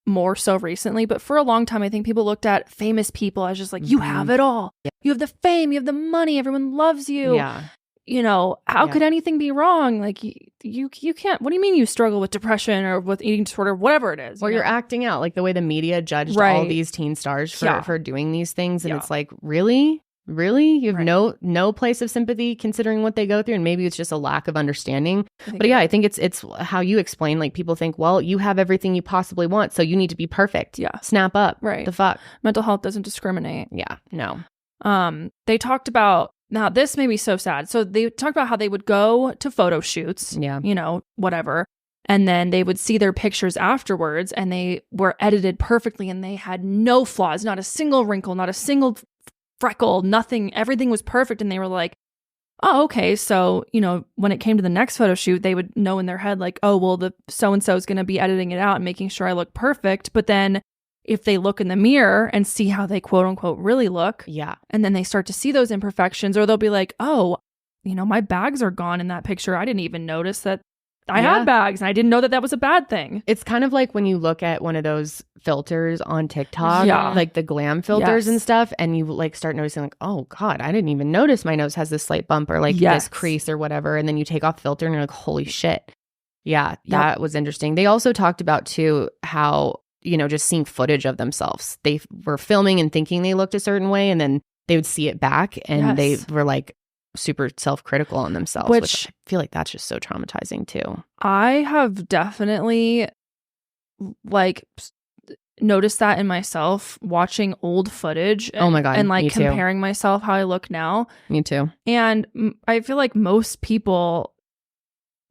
more so recently, but for a long time I think people looked at famous people as just like, you have it all. Yeah. You have the fame, you have the money, everyone loves you. Yeah. You know, how could anything be wrong? Like you can't, what do you mean you struggle with depression or with eating disorder, whatever it is? Or you're acting out, like the way the media judged all these teen stars for doing these things. And it's like, really? You have no place of sympathy considering what they go through. And maybe it's just a lack of understanding. But I think it's how you explain, like people think, well, you have everything you possibly want, so you need to be perfect. Yeah. Snap up. Right. The fuck. Mental health doesn't discriminate. Yeah. No. They talked about, now, this made me so sad. So they talked about how they would go to photo shoots, you know, whatever. And then they would see their pictures afterwards, and they were edited perfectly, and they had no flaws, not a single wrinkle, not a single freckle, nothing. Everything was perfect. And they were like, oh, okay. So, you know, when it came to the next photo shoot, they would know in their head, like, oh, well, the so-and-so is going to be editing it out and making sure I look perfect. But then if they look in the mirror and see how they quote unquote really look, and then they start to see those imperfections, or they'll be like, oh, you know, my bags are gone in that picture. I didn't even notice that I had bags and I didn't know that was a bad thing. It's kind of like when you look at one of those filters on TikTok, like the glam filters and stuff, and you like start noticing like, oh God, I didn't even notice my nose has this slight bump or like this crease or whatever. And then you take off the filter and you're like, holy shit. Yeah, that was interesting. They also talked about too how, you know, just seeing footage of themselves. They were filming and thinking they looked a certain way, and then they would see it back and they were like super self-critical on themselves, which I feel like that's just so traumatizing too. I have definitely like noticed that in myself watching old footage. Oh my God. And like comparing myself how I look now. Me too. And I feel like most people,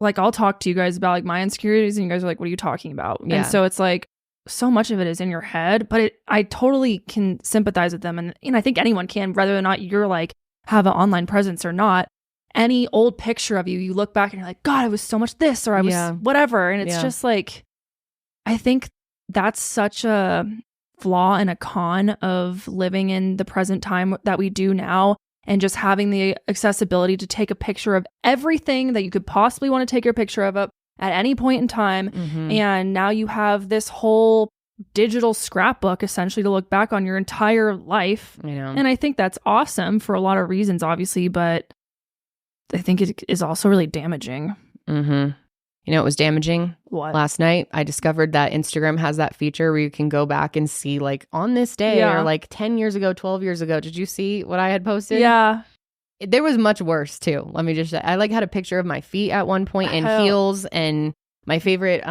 like I'll talk to you guys about like my insecurities and you guys are like, what are you talking about? Yeah. And so it's like so much of it is in your head, but I totally can sympathize with them. And I think anyone can, whether or not you're like have an online presence or not. Any old picture of you look back and you're like, God, I was so much this, or I was whatever. And it's just like, I think that's such a flaw and a con of living in the present time that we do now, and just having the accessibility to take a picture of everything that you could possibly want to take your picture of at any point in time. And now you have this whole digital scrapbook essentially to look back on your entire life. And I think that's awesome for a lot of reasons, obviously, but I think it is also really damaging. You know, it was damaging. What? Last night, I discovered that Instagram has that feature where you can go back and see like on this day or like 10 years ago, 12 years ago. Did you see what I had posted? Yeah. There was much worse too. Let me just say, I like had a picture of my feet at one point in heels, and my favorite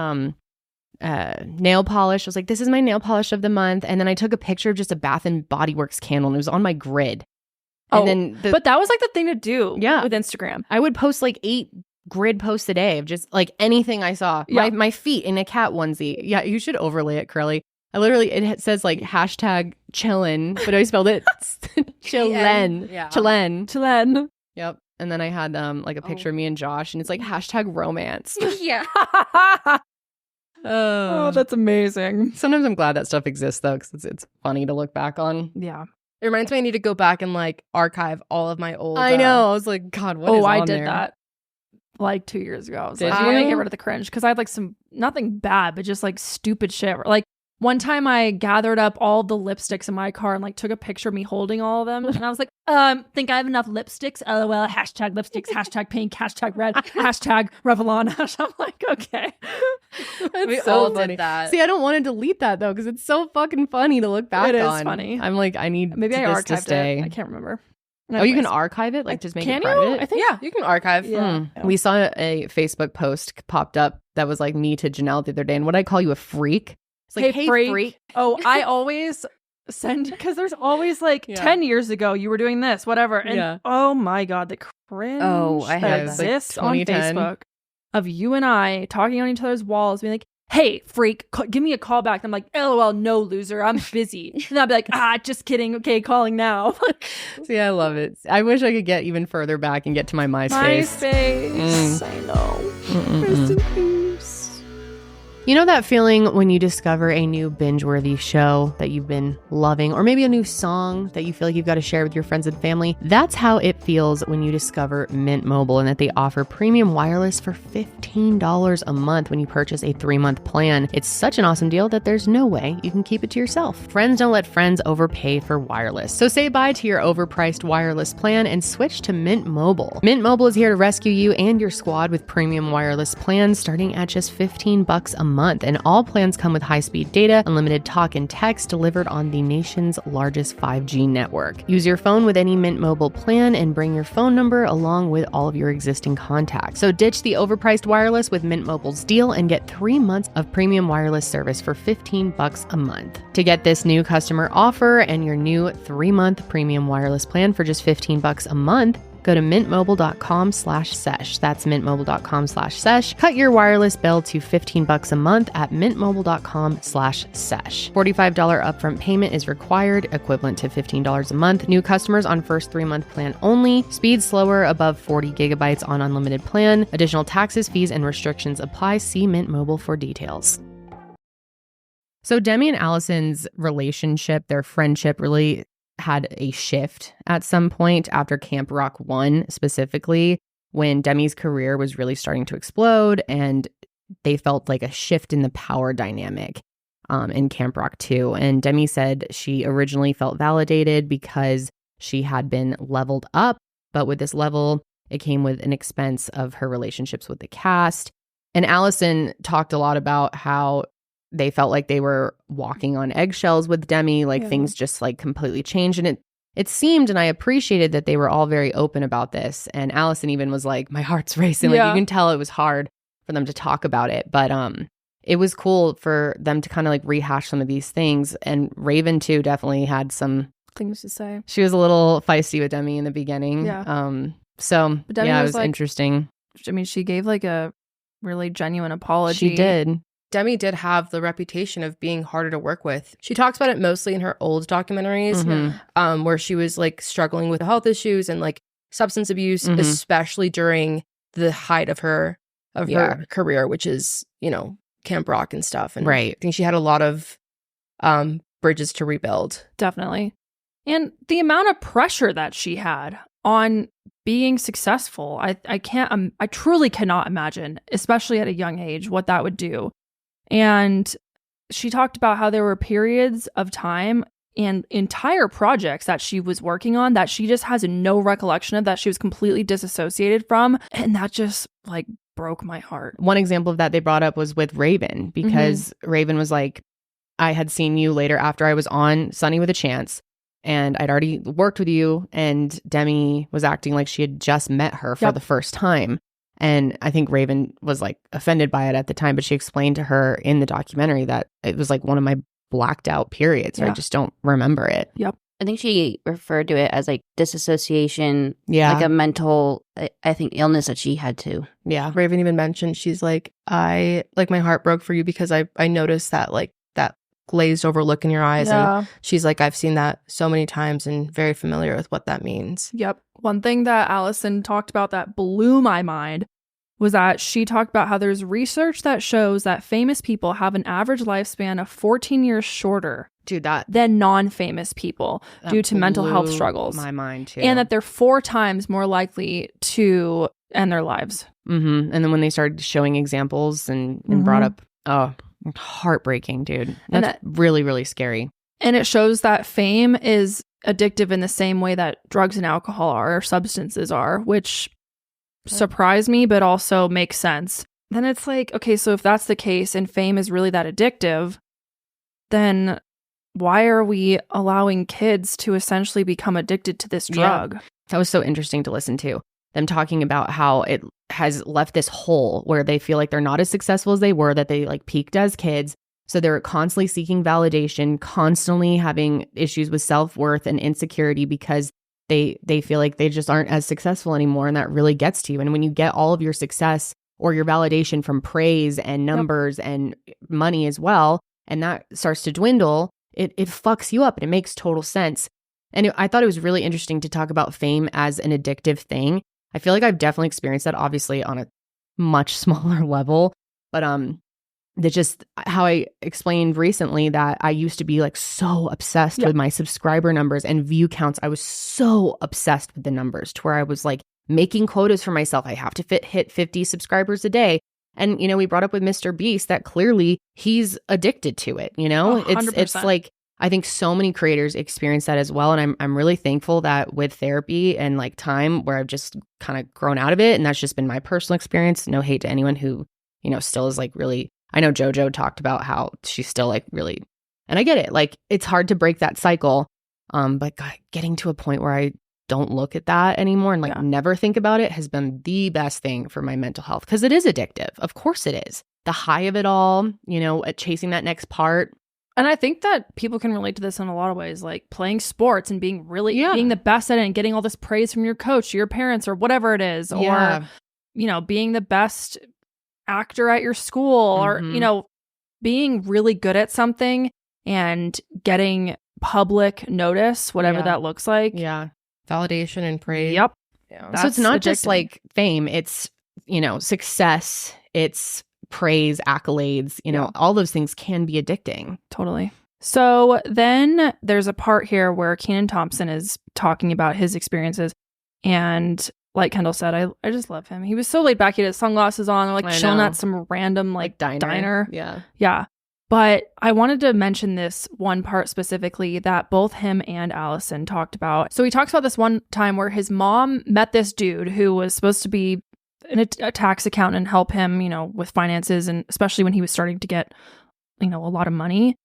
nail polish. I was like, this is my nail polish of the month. And then I took a picture of just a Bath and Body Works candle, and it was on my grid. And then but that was like the thing to do with Instagram. I would post like 8 grid posts a day of just like anything I saw. My feet in a cat onesie. Yeah, you should overlay it, Karelly. I literally, it says like hashtag chillin, but I spelled it chillin. Chillin. Yep. And then I had like a picture of me and Josh, and it's like hashtag romance. Oh, that's amazing. Sometimes I'm glad that stuff exists though, because it's funny to look back on. Yeah. It reminds me I need to go back and like archive all of my old. I know. I was like, God, what is on I did there? that like 2 years ago. I was Did like, you? I'm gonna get rid of the cringe because I had like some nothing bad, but just like stupid shit. Like one time I gathered up all the lipsticks in my car and like took a picture of me holding all of them, and I was like, think I have enough lipsticks? LOL. Hashtag lipsticks. Hashtag pink. Hashtag red. Hashtag Revlon. I'm like, okay. We so all funny. did that. See, I don't want to delete that though, because it's so fucking funny to look back on. It is funny. I'm like, I need maybe I this to archived stay. it. I can't remember. Oh, you can archive it? Like just make can it private? you? I think Yeah, you can archive. Yeah. We saw a Facebook post popped up that was like me to Janelle the other day. And what I call you a freak? It's like, hey freak. Oh, I always send, because there's always like 10 years ago you were doing this, whatever. And oh my God, the cringe I that had exists like on 2010. Facebook of you and I talking on each other's walls, being like, hey, freak, give me a call back. And I'm like, LOL, no, loser, I'm busy. And I'll be like, just kidding. Okay, calling now. See, I love it. I wish I could get even further back and get to my MySpace. I know. Rest in peace. You know that feeling when you discover a new binge-worthy show that you've been loving, or maybe a new song that you feel like you've got to share with your friends and family? That's how it feels when you discover Mint Mobile and that they offer premium wireless for $15 a month when you purchase a 3-month plan. It's such an awesome deal that there's no way you can keep it to yourself. Friends don't let friends overpay for wireless. So say bye to your overpriced wireless plan and switch to Mint Mobile. Mint Mobile is here to rescue you and your squad with premium wireless plans starting at just $15 a month, and all plans come with high-speed data, unlimited talk and text delivered on the nation's largest 5G network. Use your phone with any Mint Mobile plan and bring your phone number along with all of your existing contacts. So ditch the overpriced wireless with Mint Mobile's deal and get 3 months of premium wireless service for $15 a month. To get this new customer offer and your new 3-month premium wireless plan for just $15 a month, go to mintmobile.com/sesh. That's mintmobile.com/sesh. Cut your wireless bill to $15 a month at mintmobile.com/sesh. $45 upfront payment is required, equivalent to $15 a month. New customers on first 3-month plan only. Speed slower above 40 gigabytes on unlimited plan. Additional taxes, fees, and restrictions apply. See Mint Mobile for details. So Demi and Alyson's relationship, their friendship really had a shift at some point after Camp Rock 1 specifically, when Demi's career was really starting to explode, and they felt like a shift in the power dynamic in Camp Rock 2. And Demi said she originally felt validated because she had been leveled up, but with this level, it came with an expense of her relationships with the cast. And Alyson talked a lot about how they felt like they were walking on eggshells with Demi, like things just like completely changed. And it seemed, and I appreciated that they were all very open about this. And Alyson even was like, my heart's racing. Like you can tell it was hard for them to talk about it. But it was cool for them to kind of like rehash some of these things. And Raven too definitely had some things to say. She was a little feisty with Demi in the beginning. So Demi it was like, interesting. I mean, she gave like a really genuine apology. She did. Demi did have the reputation of being harder to work with. She talks about it mostly in her old documentaries, where she was like struggling with health issues and like substance abuse, especially during the height of her career, which is, you know, Camp Rock and stuff. And I think she had a lot of bridges to rebuild. Definitely. And the amount of pressure that she had on being successful, I truly cannot imagine, especially at a young age, what that would do. And she talked about how there were periods of time and entire projects that she was working on that she just has no recollection of, that she was completely disassociated from. And that just like broke my heart. One example of that they brought up was with Raven, because Raven was like, I had seen you later after I was on Sunny with a Chance, and I'd already worked with you, and Demi was acting like she had just met her for the first time. And I think Raven was like offended by it at the time, but she explained to her in the documentary that it was like one of my blacked out periods. I just don't remember it. I think she referred to it as like disassociation, like a mental, I think, illness that she had too. Raven even mentioned, she's like, my heart broke for you because I noticed that like that glazed over look in your eyes. And she's like, I've seen that so many times and very familiar with what that means. One thing that Alyson talked about that blew my mind was that she talked about how there's research that shows that famous people have an average lifespan of 14 years shorter than non-famous people due to mental health struggles. My mind too. And that they're 4 times more likely to end their lives. And then when they started showing examples and brought up, heartbreaking, dude. That's really, really scary. And it shows that fame is addictive in the same way that drugs and alcohol are, or substances are, which surprised me, but also makes sense. Then it's like, okay, so if that's the case and fame is really that addictive, then why are we allowing kids to essentially become addicted to this drug? That was so interesting to listen to. Them talking about how it has left this hole where they feel like they're not as successful as they were, that they like peaked as kids. So they're constantly seeking validation, constantly having issues with self-worth and insecurity because they feel like they just aren't as successful anymore. And that really gets to you. And when you get all of your success or your validation from praise and numbers and money as well, and that starts to dwindle, it fucks you up, and it makes total sense. And I thought it was really interesting to talk about fame as an addictive thing. I feel like I've definitely experienced that, obviously on a much smaller level, but that's just how I explained recently that I used to be like so obsessed with my subscriber numbers and view counts. I was so obsessed with the numbers to where I was like making quotas for myself. I have to hit 50 subscribers a day. And, you know, we brought up with Mr. Beast that clearly he's addicted to it. You know, it's like, I think so many creators experience that as well. And I'm really thankful that with therapy and like time where I've just kind of grown out of it. And that's just been my personal experience. No hate to anyone who, you know, still is like really, I know Jojo talked about how she's still like really, and I get it. Like it's hard to break that cycle. But God, getting to a point where I don't look at that anymore and like never think about it has been the best thing for my mental health, because it is addictive. Of course it is. The high of it all, you know, chasing that next part. And I think that people can relate to this in a lot of ways, like playing sports and being really being the best at it and getting all this praise from your coach, your parents, or whatever it is, or, you know, being the best actor at your school, or, you know, being really good at something and getting public notice, whatever that looks like. Validation and praise. So it's not just like fame, it's, you know, success, it's praise, accolades, you know, all those things can be addicting. Totally. So then there's a part here where Kenan Thompson is talking about his experiences, and like Kendall said, I just love him. He was so laid back. He had his sunglasses on, like chilling at some random like diner. Yeah. But I wanted to mention this one part specifically that both him and Alyson talked about. So he talks about this one time where his mom met this dude who was supposed to be a tax accountant and help him, you know, with finances, and especially when he was starting to get, you know, a lot of money.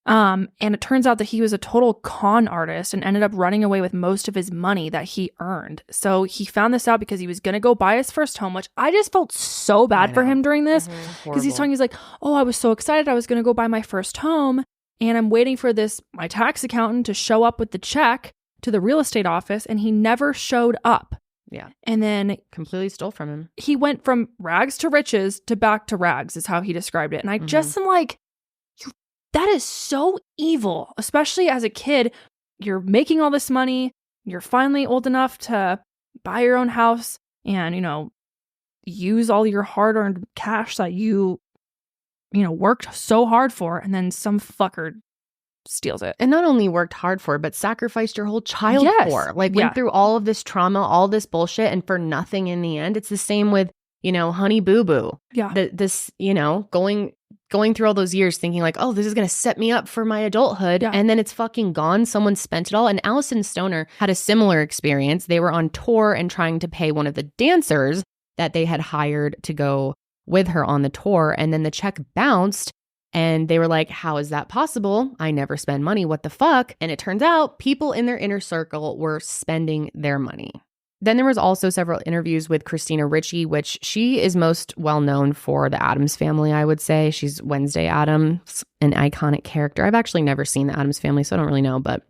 And it turns out that he was a total con artist and ended up running away with most of his money that he earned. So he found this out because he was going to go buy his first home, which I just felt so bad for him during this. Because he's like, oh, I was so excited. I was going to go buy my first home. And I'm waiting for my tax accountant to show up with the check to the real estate office. And he never showed up. Yeah. And then completely stole from him. He went from rags to riches to back to rags is how he described it. And I just am like, that is so evil, especially as a kid. You're making all this money. You're finally old enough to buy your own house and, you know, use all your hard-earned cash that you worked so hard for. And then some fucker steals it. And not only worked hard for, but sacrificed your whole child for. Like, went through all of this trauma, all this bullshit, and for nothing in the end. It's the same with, you know, Honey Boo Boo. Yeah. This, you know, going through all those years thinking like, oh, this is going to set me up for my adulthood. Yeah. And then it's fucking gone. Someone spent it all. And Alyson Stoner had a similar experience. They were on tour and trying to pay one of the dancers that they had hired to go with her on the tour. And then the check bounced and they were like, how is that possible? I never spend money. What the fuck? And it turns out people in their inner circle were spending their money. Then there was also several interviews with Christina Ricci, which she is most well known for the Addams Family, I would say. She's Wednesday Addams, an iconic character. I've actually never seen the Addams Family, so I don't really know, but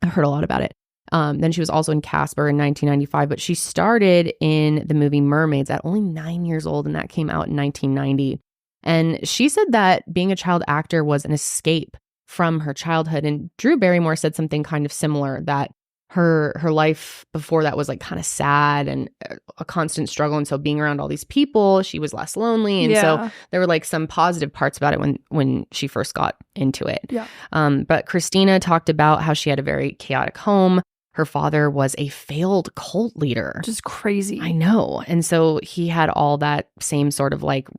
I've heard a lot about it. Then she was also in Casper in 1995, but she started in the movie Mermaids at only 9 years old, and that came out in 1990. And she said that being a child actor was an escape from her childhood. And Drew Barrymore said something kind of similar, that her life before that was like kind of sad and a constant struggle. And so being around all these people, she was less lonely. And so there were like some positive parts about it when she first got into it. Yeah. But Christina talked about how she had a very chaotic home. Her father was a failed cult leader. Which is crazy. I know. And so he had all that same sort of like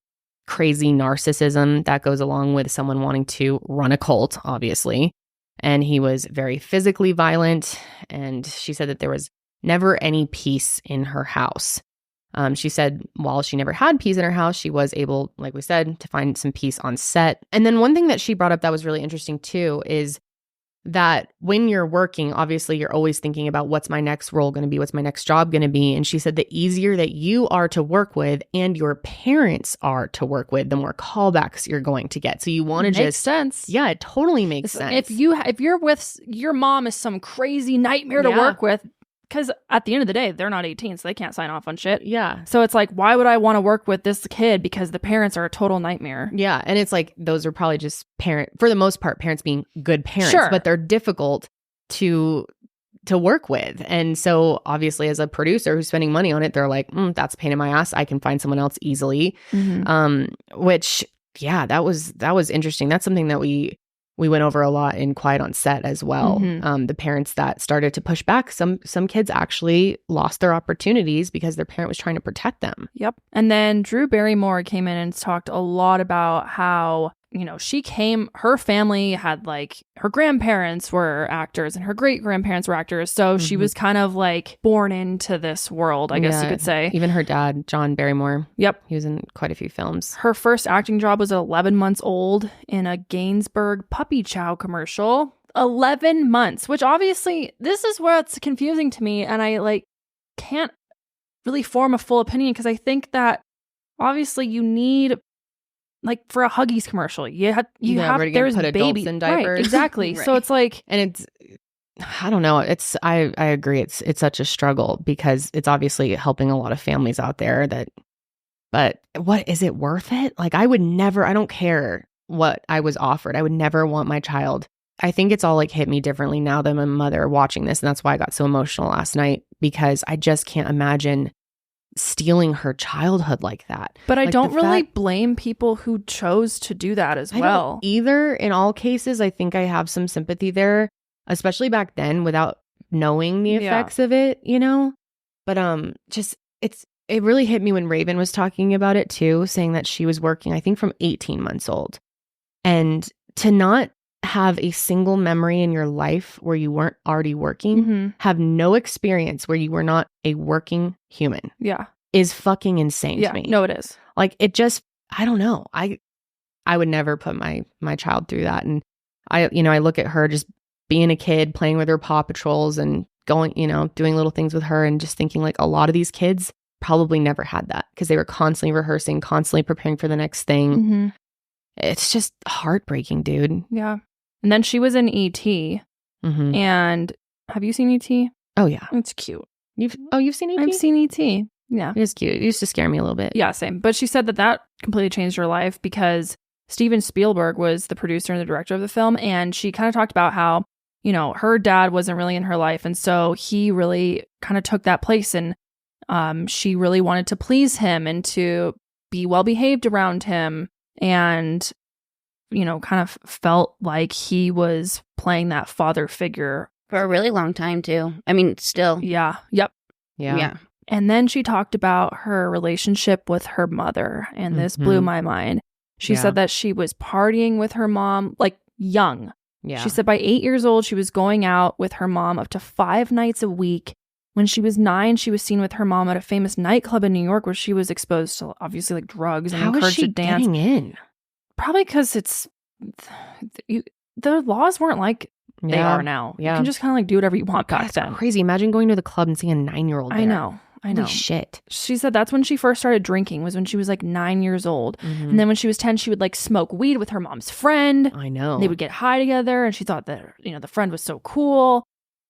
crazy narcissism that goes along with someone wanting to run a cult, obviously. And he was very physically violent. And she said that there was never any peace in her house. She said while she never had peace in her house, she was able, like we said, to find some peace on set. And then one thing that she brought up that was really interesting too is that when you're working, obviously you're always thinking about what's my next role going to be, what's my next job going to be. And she said the easier that you are to work with and your parents are to work with, the more callbacks you're going to get. So you want to just— Makes sense. Yeah, it totally makes sense. If you're with your mom is some crazy nightmare to work with, because at the end of the day, they're not 18, so they can't sign off on shit. Yeah. So it's like, why would I want to work with this kid? Because the parents are a total nightmare. Yeah. And it's like, those are probably just for the most part, parents being good parents, sure, but they're difficult to work with. And so obviously as a producer who's spending money on it, they're like, that's a pain in my ass. I can find someone else easily. Which, yeah, that was interesting. That's something that we went over a lot in Quiet on Set as well. The parents that started to push back, some kids actually lost their opportunities because their parent was trying to protect them. Yep. And then Drew Barrymore came in and talked a lot about how, you know, her family had like, her grandparents were actors and her great-grandparents were actors. So she was kind of like born into this world, I guess you could say. Even her dad, John Barrymore. Yep. He was in quite a few films. Her first acting job was 11 months old in a Gainsbourg puppy chow commercial. 11 months, which obviously, this is where it's confusing to me. And I like can't really form a full opinion because I think that obviously you need, like for a Huggies commercial, there's put baby in diapers. Right, exactly. Right. So it's like, and it's, I don't know. I agree. It's such a struggle because it's obviously helping a lot of families out there but what is it worth it? Like I don't care what I was offered. I would never want my child. I think it's all like hit me differently now that I'm a mother watching this. And that's why I got so emotional last night because I just can't imagine stealing her childhood like that. But I don't really blame people who chose to do that as well. Either. In all cases, I think I have some sympathy there, especially back then without knowing the effects of it, you know? But it really hit me when Raven was talking about it too, saying that she was working, I think, from 18 months old. And to not have a single memory in your life where you weren't already working, have no experience where you were not a working human. Yeah. Is fucking insane to me. No, it is. Like, it just, I don't know. I would never put my child through that. And I look at her just being a kid, playing with her Paw Patrols and going, doing little things with her, and just thinking like a lot of these kids probably never had that because they were constantly rehearsing, constantly preparing for the next thing. It's just heartbreaking, dude. Yeah. And then she was in E.T. And have you seen E.T.? Oh, yeah. It's cute. You've seen E.T.? I've seen E.T. Yeah. It is cute. It used to scare me a little bit. Yeah, same. But she said that completely changed her life because Steven Spielberg was the producer and the director of the film. And she kind of talked about how, her dad wasn't really in her life. And so he really kind of took that place. And she really wanted to please him and to be well behaved around him. And, kind of felt like he was playing that father figure. For a really long time, too. I mean, still. Yeah. Yep. Yeah. And then she talked about her relationship with her mother, and this blew my mind. She said that she was partying with her mom, like young. Yeah. She said by 8 years old, she was going out with her mom up to 5 nights a week. When she was 9, she was seen with her mom at a famous nightclub in New York where she was exposed to obviously like drugs and encouraged to dance. Getting in? Probably because the laws weren't like they are now. Yeah. You can just kind of like do whatever you want back then. Crazy. Imagine going to the club and seeing a 9-year-old there. I know. Holy shit. She said that's when she first started drinking, was when she was like 9 years old. And then when she was 10, she would like smoke weed with her mom's friend. I know. They would get high together, and she thought that, the friend was so cool.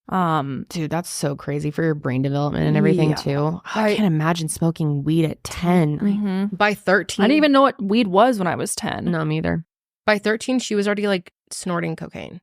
Dude, that's so crazy for your brain development and everything too. I can't imagine smoking weed at 10. By 13. I didn't even know what weed was when I was 10. No, me either. By 13, she was already like snorting cocaine.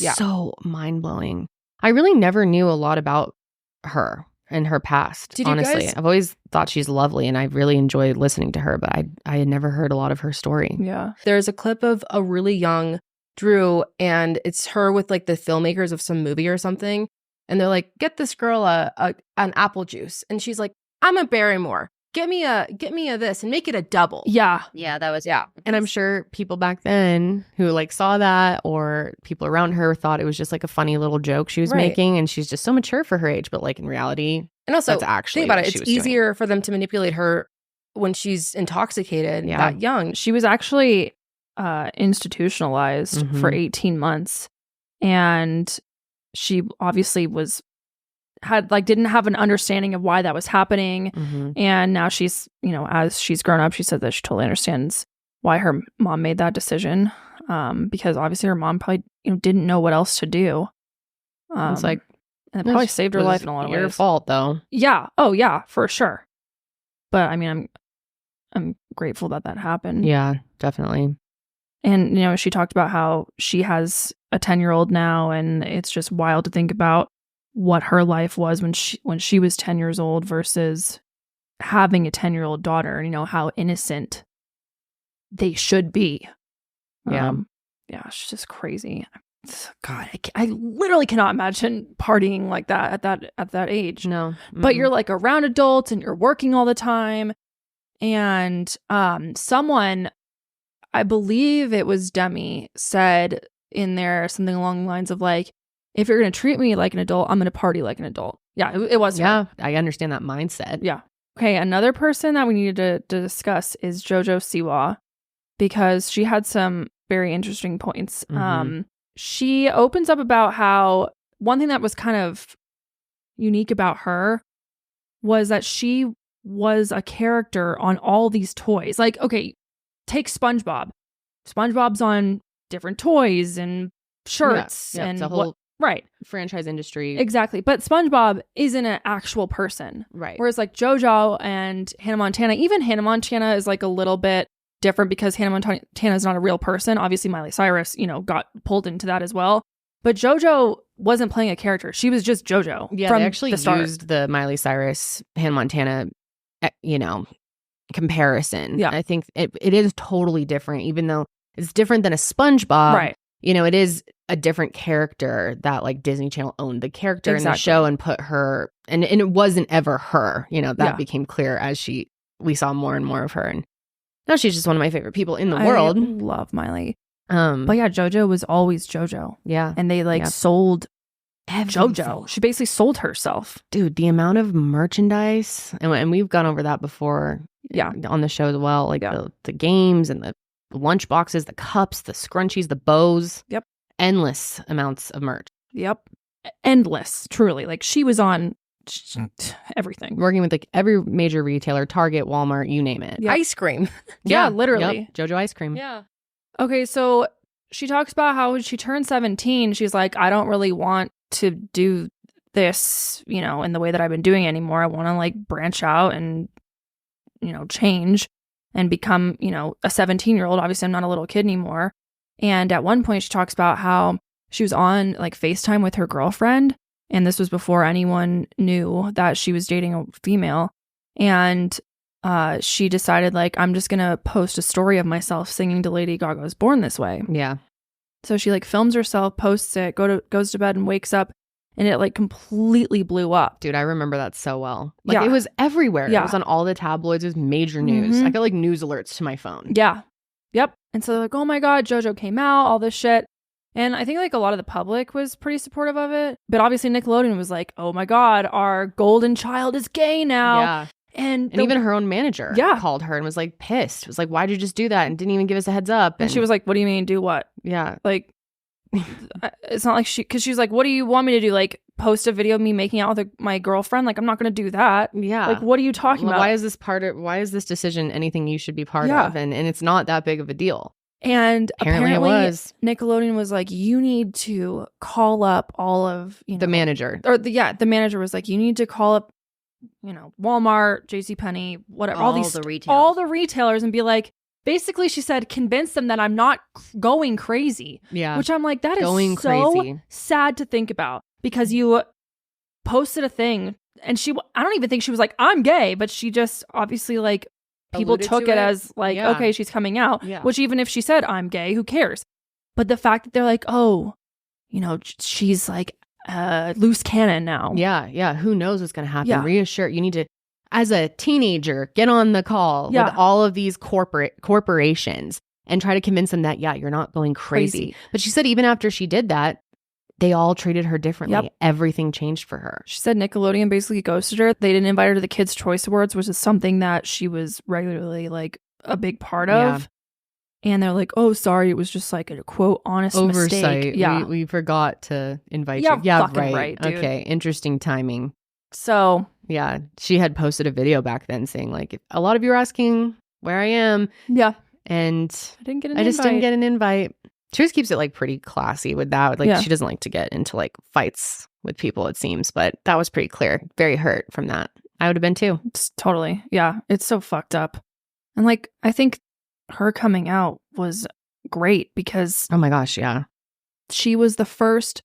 Yeah. So mind-blowing. I really never knew a lot about her and her past, honestly. I've always thought she's lovely, and I really enjoyed listening to her, but I had never heard a lot of her story. Yeah. There's a clip of a really young Drew, and it's her with like the filmmakers of some movie or something, and they're like, get this girl an apple juice, and she's like, I'm a Barrymore. Get me a this and make it a double. Yeah. Yeah, that was... Yeah. And I'm sure people back then who like saw that, or people around her thought it was just like a funny little joke she was making, and she's just so mature for her age, but like in reality, and also that's actually think about it. It's easier for them to manipulate her when she's intoxicated that young. She was actually institutionalized for 18 months, and she obviously didn't have an understanding of why that was happening. And now she's, as she's grown up, she said that she totally understands why her mom made that decision, because obviously her mom probably didn't know what else to do. It's like, and it probably saved her life in a lot of ways. Your fault, though. Yeah. Oh, yeah, for sure. But I mean, I'm grateful that happened. Yeah, definitely. And she talked about how she has a 10-year-old now, and it's just wild to think about what her life was when she was 10 years old versus having a 10-year-old daughter, and how innocent they should be. Yeah. It's just crazy. God, I literally cannot imagine partying like that at that age. No. But you're like around adults and you're working all the time. And someone, I believe it was Demi, said in there something along the lines of like, if you're going to treat me like an adult, I'm going to party like an adult. Yeah, it was her. Yeah, I understand that mindset. Yeah. Okay, another person that we needed to discuss is Jojo Siwa, because she had some very interesting points. She opens up about how one thing that was kind of unique about her was that she was a character on all these toys. Like, okay, take SpongeBob. SpongeBob's on different toys and shirts and it's a whole franchise industry. Exactly. But SpongeBob isn't an actual person. Right. Whereas like JoJo and Hannah Montana, even Hannah Montana is like a little bit different because Hannah Montana is not a real person. Obviously, Miley Cyrus, got pulled into that as well. But JoJo wasn't playing a character. She was just JoJo. Yeah, from they actually used the Miley Cyrus, Hannah Montana, comparison. Yeah. I think it is totally different, even though it's different than a SpongeBob. Right. It is a different character that like Disney Channel owned the character in the Exactly. show and put her, and it wasn't ever her, you know, that Yeah. became clear as we saw more and more of her. And now she's just one of my favorite people in the I world. love Miley. But yeah, JoJo was always JoJo. Yeah. And they like Yep. sold Everything. JoJo. She basically sold herself. Dude, the amount of merchandise, and we've gone over that before Yeah. on the show as well, like Yeah. the games and the lunch boxes, the cups, the scrunchies, the bows. Yep. Endless amounts of merch. Yep. Endless, truly. Like she was on everything. Working with like every major retailer, Target, Walmart, you name it. Yep. Ice cream. Yeah, literally. Yep. JoJo ice cream. Yeah. Okay, so she talks about how when she turned 17, she's like, I don't really want to do this, you know, in the way that I've been doing it anymore. I want to like branch out and, you know, change and become, you know, a 17-year-old. Obviously, I'm not a little kid anymore. And at one point, she talks about how she was on like FaceTime with her girlfriend. And this was before anyone knew that she was dating a female. And she decided, like, I'm just going to post a story of myself singing to Lady Gaga's Born This Way. Yeah. So she like films herself, posts it, goes to bed and wakes up, and it like completely blew up. Dude, I remember that so well. Like Yeah. it was everywhere. Yeah. It was on all the tabloids. It was major news. Mhm. I got like news alerts to my phone. Yeah. Yep. And so they're like, oh my God, JoJo came out, all this shit. And I think like a lot of the public was pretty supportive of it. But obviously Nickelodeon was like, oh my God, our golden child is gay now. Yeah. And even her own manager Yeah. called her and was like pissed. Was like, why'd you just do that? And didn't even give us a heads up. and she was like, what do you mean do what? yeah. Like, it's not like because she's like, what do you want me to do? Like post a video of me making out with my girlfriend? Like, I'm not going to do that. Yeah. Like, what are you talking about? Why is this decision anything you should be part Yeah. of? And it's not that big of a deal. And Apparently it apparently was. Nickelodeon was like, you need to call up all of, you know, The manager. or the manager was like, you need to call up, you know, Walmart, JCPenney, whatever, all the retailers. all the retailers, and be like, basically, she said, convince them that I'm not going crazy. Yeah. Which I'm like, that is Going so crazy. sad to think about, because you posted a thing, and I don't even think she was like, I'm gay, but she just obviously like people Alluded took to it it. as like, Yeah. okay, she's coming out. Yeah. Which even if she said I'm gay, who cares? But the fact that they're like, oh, you know, she's like loose cannon now. Yeah. Yeah. Who knows what's going to happen? Yeah. Reassure. You need to, as a teenager, get on the call Yeah. with all of these corporations and try to convince them that, yeah, you're not going crazy. But she said even after she did that, they all treated her differently. Yep. Everything changed for her. She said Nickelodeon basically ghosted her. They didn't invite her to the Kids' Choice Awards, which is something that she was regularly like a big part of. And they're like, oh, sorry, it was just like a quote, honest Oversight. mistake. Yeah. We forgot to invite Yeah, you. Yeah, fucking right, dude. Okay. Interesting timing. So, Yeah. She had posted a video back then saying, like, a lot of you are asking where I am. yeah. And I didn't get an I just invite. didn't get an invite. She just keeps it like pretty classy with that. Like Yeah. she doesn't like to get into like fights with people, it seems. But that was pretty clear. Very hurt from that. I would have been too. It's totally. Yeah. It's so fucked up. And like, I think her coming out was great because Oh my gosh. Yeah. she was the first,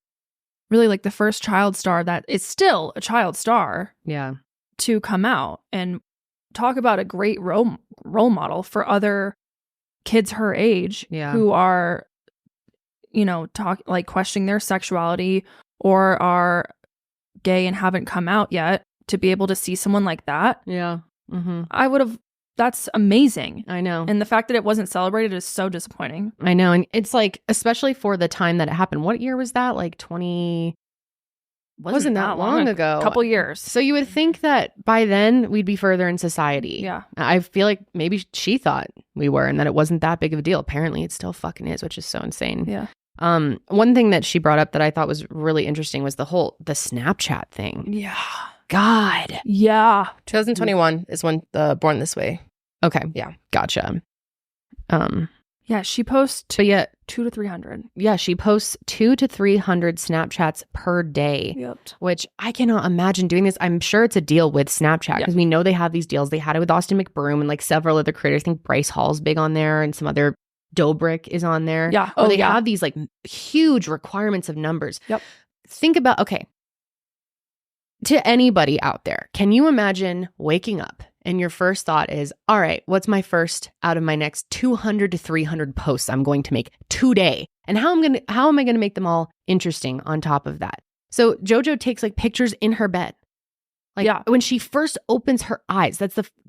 really like the first child star that is still a child star Yeah. to come out and talk about a great role model for other kids her age Yeah. who are, you know, questioning their sexuality or are gay and haven't come out yet. To be able to see someone like that, Yeah. Mm-hmm. that's amazing. I know. And the fact that it wasn't celebrated is so disappointing. I know. And it's like, especially for the time that it happened. What year was that? Like 20. Wasn't that long ago. A couple years. So you would think that by then we'd be further in society. Yeah. I feel like maybe she thought we were and that it wasn't that big of a deal. Apparently it still fucking is, which is so insane. Yeah. One thing that she brought up that I thought was really interesting was the Snapchat thing. Yeah. God. Yeah. 2021 is when the Born This Way. Okay. Yeah. Gotcha. Yeah. She posts But yeah, 200 to 300. yeah, she posts 200 to 300 Snapchats per day. Yep. Which I cannot imagine doing this. I'm sure it's a deal with Snapchat because we know they have these deals. They had it with Austin McBroom and like several other creators. I think Bryce Hall's big on there and some other Dobrik is on there. Yeah. Where Oh, they yeah. have these like huge requirements of numbers. Yep. Think about, okay, to anybody out there, can you imagine waking up and your first thought is, all right, what's my first out of my next 200 to 300 posts I'm going to make today? And how am I gonna make them all interesting on top of that? So Jojo takes like pictures in her bed. Like when she first opens her eyes,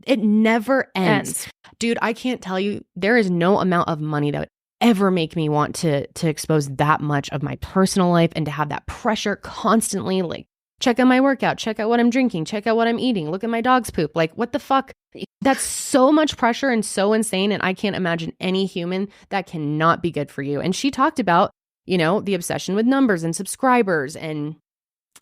it never ends. Dude, I can't tell you, there is no amount of money that would ever make me want to expose that much of my personal life and to have that pressure constantly. Like, check out my workout, check out what I'm drinking, check out what I'm eating, look at my dog's poop. Like, what the fuck? That's so much pressure and so insane. And I can't imagine any human that cannot be good for you. And she talked about, the obsession with numbers and subscribers and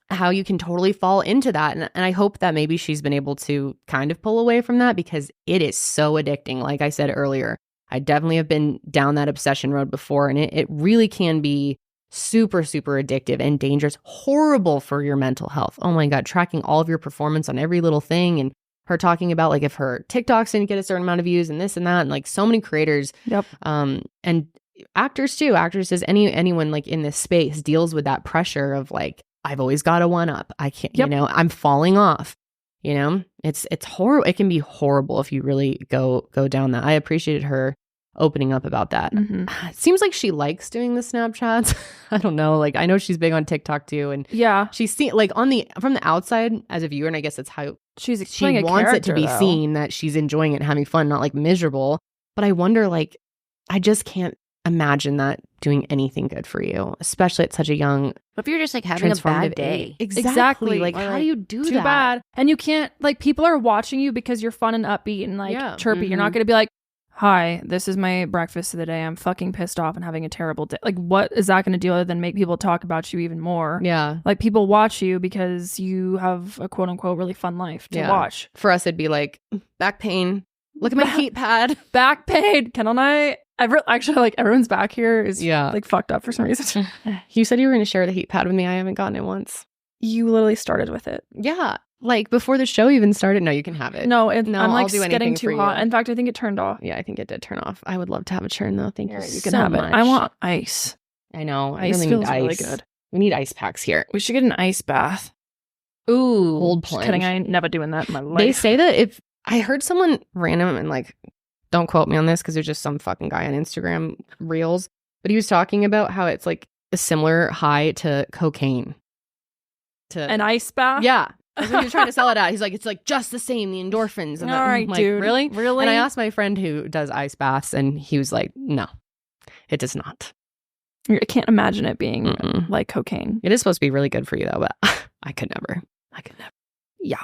how you can totally fall into that. And I hope that maybe she's been able to kind of pull away from that because it is so addicting. Like I said earlier, I definitely have been down that obsession road before, and it really can be super, super addictive and dangerous, horrible for your mental health. Oh my God, tracking all of your performance on every little thing, and her talking about like if her TikToks didn't get a certain amount of views and this and that, and like so many creators, and actors too, actresses, anyone like in this space deals with that pressure of like, I've always got a one up. I can't, I'm falling off. It's horrible. It can be horrible if you really go down that. I appreciated her opening up about that. It seems like she likes doing the Snapchats. I don't know. Like, I know she's big on TikTok too, and she's seen like from the outside as a viewer, and I guess that's how she wants it to be seen that she's enjoying it and having fun, not like miserable. But I wonder, like, I just can't imagine that doing anything good for you, especially at such a young. If you're just like having a bad day, exactly. Like, how do you do that? Too bad. And you can't, like, people are watching you because you're fun and upbeat and like chirpy. You're not going to be like, hi, this is my breakfast of the day. I'm fucking pissed off and having a terrible day. Like, what is that going to do other than make people talk about you even more? Yeah. Like, people watch you because you have a quote unquote really fun life to watch. For us, it'd be like back pain. Look at my heat pad. Back pain. Kendall and I, actually, like, everyone's back here is like fucked up for some reason. You said you were going to share the heat pad with me. I haven't gotten it once. You literally started with it. Yeah. Like, before the show even started. No, you can have it. No, I'm like getting too hot. In fact, I think it turned off. Yeah, I think it did turn off. I would love to have a churn though. Thank you. You can have it. I want ice. I know. Ice really feels need ice. really good. We need ice packs here. We should get an ice bath. Ooh, cold plunge. Just kidding. I ain't never doing that in my life. They say that if I heard someone random and like, don't quote me on this because there's just some fucking guy on Instagram reels, but he was talking about how it's like a similar high to cocaine. An ice bath? Yeah. That's what he was trying to sell it at. He's like, it's like just the same, the endorphins. And all right, like, dude. Really? Really? And I asked my friend who does ice baths, and he was like, no, it does not. I can't imagine it being like cocaine. It is supposed to be really good for you, though, but I could never. Yeah.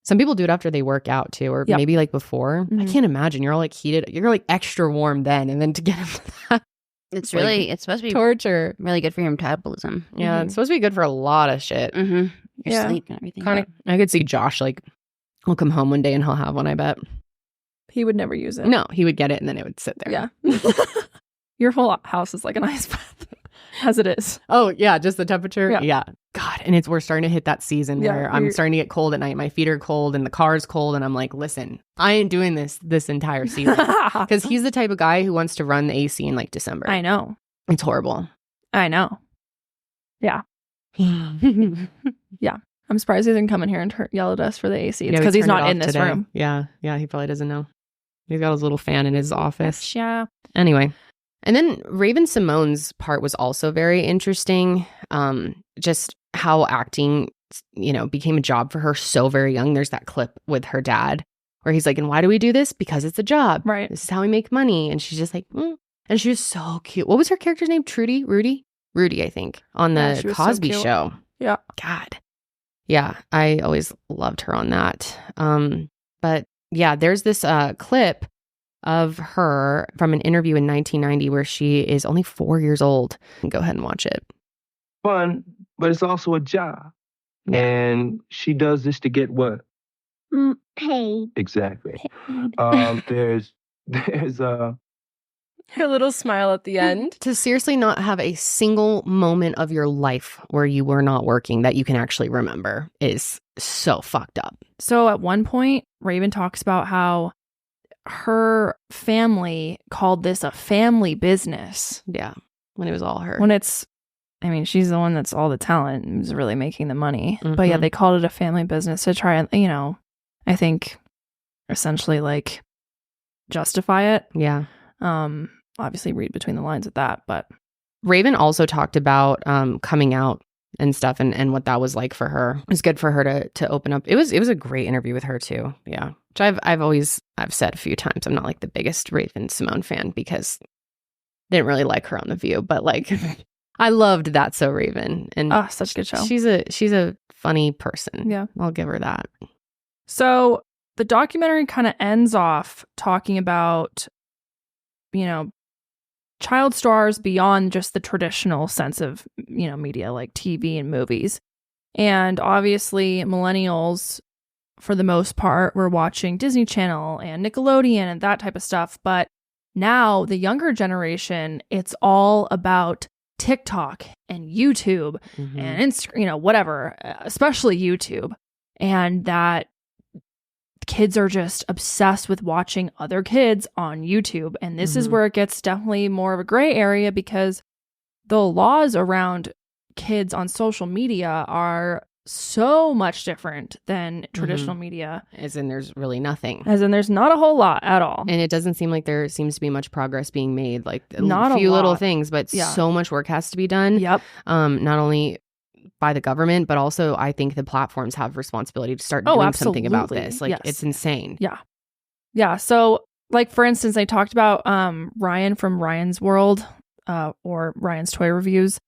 Some people do it after they work out, too, or maybe like before. I can't imagine. You're all like heated. You're like extra warm then, and then to get into that. It's really, it's supposed to be torture. Really good for your metabolism. Yeah, it's supposed to be good for a lot of shit. Your sleep and everything. I could see Josh, like, he'll come home one day and he'll have one, I bet. He would never use it. No, he would get it and then it would sit there. Yeah. Your whole house is like an ice bath, as it is. Oh, yeah, just the temperature? Yeah. God, and we're starting to hit that season where I'm starting to get cold at night. My feet are cold and the car's cold, and I'm like, listen, I ain't doing this entire season. Because he's the type of guy who wants to run the AC in like December. I know. It's horrible. I know. Yeah. Yeah. I'm surprised he didn't come in here and yell at us for the AC. It's because he's not in this room. Yeah. Yeah, he probably doesn't know. He's got his little fan in his office. Yeah. Anyway. And then Raven Symone's part was also very interesting. Just how acting, became a job for her so very young. There's that clip with her dad where he's like, and why do we do this? Because it's a job. Right. This is how we make money. And she's just like, And she was so cute. What was her character's name? Rudy, I think, on the Cosby Show. Yeah. God. Yeah, I always loved her on that. But yeah, there's this clip of her from an interview in 1990 where she is only 4 years old. Go ahead and watch it. Fun, but it's also a job. Yeah. And she does this to get what? Paid. Exactly. There's her little smile at the end. To seriously not have a single moment of your life where you were not working that you can actually remember is so fucked up. So at one point, Raven talks about how her family called this a family business. Yeah, when it was all her. When she's the one that's all the talent and is really making the money. But yeah, they called it a family business to try and, I think essentially like justify it. Yeah. Obviously read between the lines of that, but Raven also talked about coming out and stuff and what that was like for her. It was good for her to open up. It was a great interview with her too. Yeah. Which I've said a few times, I'm not like the biggest Raven Symone fan because I didn't really like her on The View, but like I loved That's So Raven. And such a good show. She's a funny person. Yeah. I'll give her that. So the documentary kind of ends off talking about, child stars beyond just the traditional sense of, media like TV and movies. And obviously millennials, for the most part, were watching Disney Channel and Nickelodeon and that type of stuff. But now the younger generation, it's all about TikTok and YouTube and Instagram, whatever, especially YouTube. And that kids are just obsessed with watching other kids on YouTube. And this is where it gets definitely more of a gray area because the laws around kids on social media are so much different than traditional media. As in there's really nothing. As in there's not a whole lot at all. And it doesn't seem like there seems to be much progress being made. Like not a few lot. Little things, but so much work has to be done. Yep. Not only by the government, but also I think the platforms have responsibility to start doing something about this. Like it's insane. Yeah. Yeah. So like, for instance, I talked about Ryan from Ryan's World or Ryan's Toy Reviews.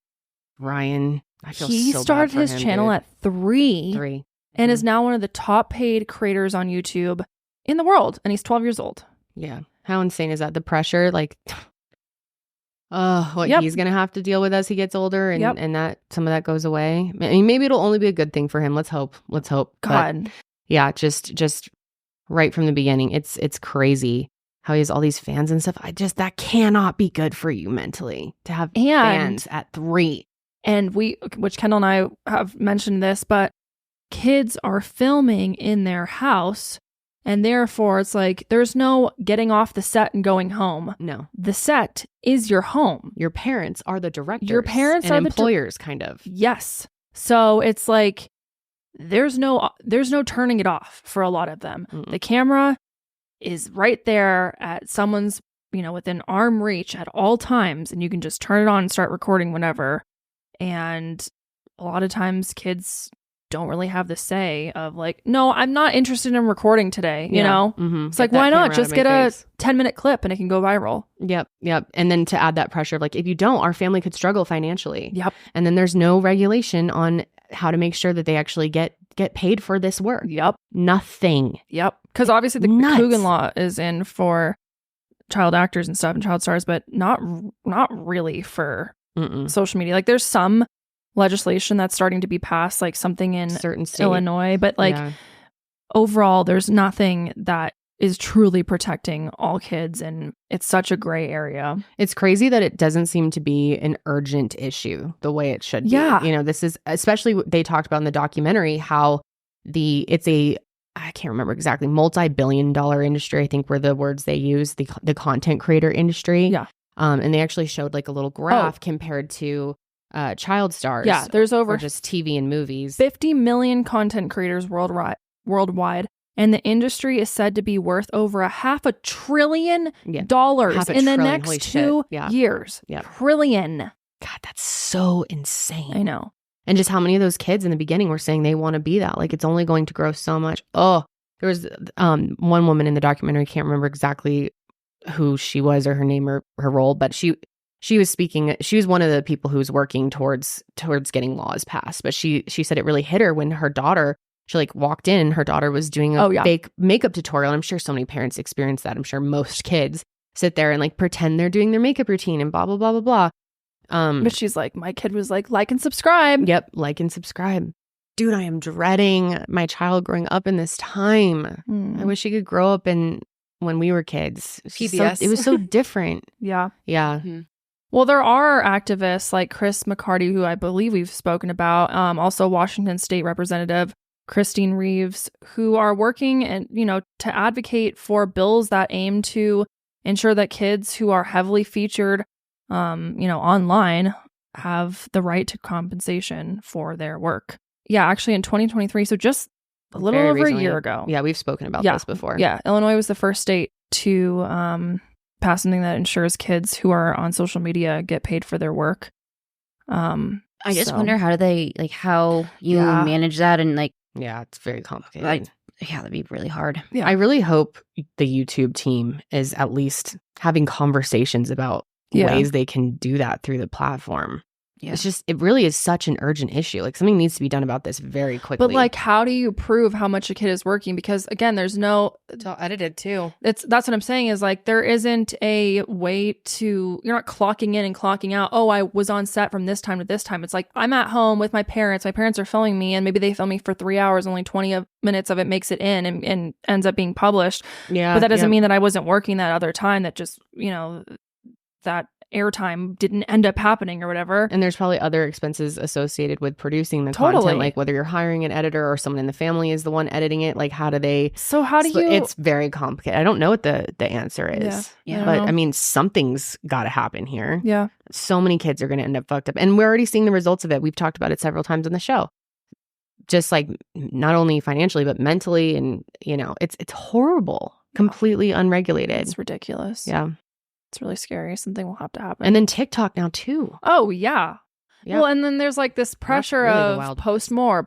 Ryan, I feel he so started bad for his him, channel dude. at 3 and is now one of the top paid creators on YouTube in the world. And he's 12 years old. Yeah. How insane is that? The pressure, like, what he's going to have to deal with as he gets older and that some of that goes away. I mean, maybe it'll only be a good thing for him. Let's hope. God. But yeah, just right from the beginning. It's crazy how he has all these fans and stuff. That cannot be good for you mentally to have fans at 3. And which Kendall and I have mentioned this, but kids are filming in their house. And therefore, it's like, there's no getting off the set and going home. No. The set is your home. Your parents are the directors. Your parents and are employers, kind of. Yes. So it's like, there's no turning it off for a lot of them. The camera is right there at someone's, within arm reach at all times. And you can just turn it on and start recording whenever. And a lot of times kids don't really have the say of like, no, I'm not interested in recording today. You know, it's like, why not just get a 10-minute clip and it can go viral? Yep. And then to add that pressure of like, if you don't, our family could struggle financially. Yep. And then there's no regulation on how to make sure that they actually get paid for this work. Yep. Nothing. Yep. Because obviously the Coogan law is in for child actors and stuff and child stars, but not really for social media. Like there's some legislation that's starting to be passed, like something in certain states, Illinois, but like overall there's nothing that is truly protecting all kids, and it's such a gray area. It's crazy that it doesn't seem to be an urgent issue the way it should be. This is especially what they talked about in the documentary, how I can't remember exactly, multi-billion-dollar industry, I think were the words they used, the content creator industry. Yeah. And they actually showed like a little graph compared to child stars. Yeah, there's over just TV and movies. 50 million content creators worldwide, and the industry is said to be worth over $500 billion in the next 2 years. Yeah. Trillion. God, that's so insane. I know. And just how many of those kids in the beginning were saying they want to be that. Like, it's only going to grow so much. Oh, there was one woman in the documentary, I can't remember exactly who she was or her name or her role, but she was speaking. She was one of the people who was working towards getting laws passed. But she said it really hit her when her daughter, she like walked in, her daughter was doing a fake makeup tutorial. And I'm sure so many parents experience that. I'm sure most kids sit there and like pretend they're doing their makeup routine and blah, blah, blah, blah, blah. But she's like, my kid was like and subscribe. Yep. Like and subscribe. Dude, I am dreading my child growing up in this time. I wish she could grow up in when we were kids. It was so different. Yeah. Yeah. Mm-hmm. Well, there are activists like Chris McCarty, who I believe we've spoken about, also Washington State Representative Christine Reeves, who are working and, to advocate for bills that aim to ensure that kids who are heavily featured online have the right to compensation for their work. Yeah, actually in 2023, so just a little over a year ago. Yeah, we've spoken about this before. Yeah, Illinois was the first state to pass something that ensures kids who are on social media get paid for their work. I just wonder how you manage that and like. Yeah, it's very complicated. Like, yeah, that'd be really hard. Yeah, I really hope the YouTube team is at least having conversations about ways they can do that through the platform. Yeah. It's just, it really is such an urgent issue. Like something needs to be done about this very quickly. But like, how do you prove how much a kid is working? Because again, it's all edited too. That's what I'm saying is like, there isn't a way to, you're not clocking in and clocking out. Oh, I was on set from this time to this time. It's like, I'm at home with my parents. My parents are filming me and maybe they film me for 3 hours. Only 20 minutes of it makes it in and ends up being published. Yeah. But that doesn't mean that I wasn't working that other time, that just, that airtime didn't end up happening or whatever. And there's probably other expenses associated with producing the content, like whether you're hiring an editor or someone in the family is the one editing it. Like how do you? It's very complicated. I don't know what the answer is. Yeah. But I mean, something's got to happen here. Yeah. So many kids are going to end up fucked up, and we're already seeing the results of it. We've talked about it several times on the show. Just like not only financially but mentally, and it's horrible. Completely unregulated. It's ridiculous. Yeah. It's really scary. Something will have to happen. And then TikTok now too. Oh yeah. Yep. Well, and then there's like this pressure really of post more.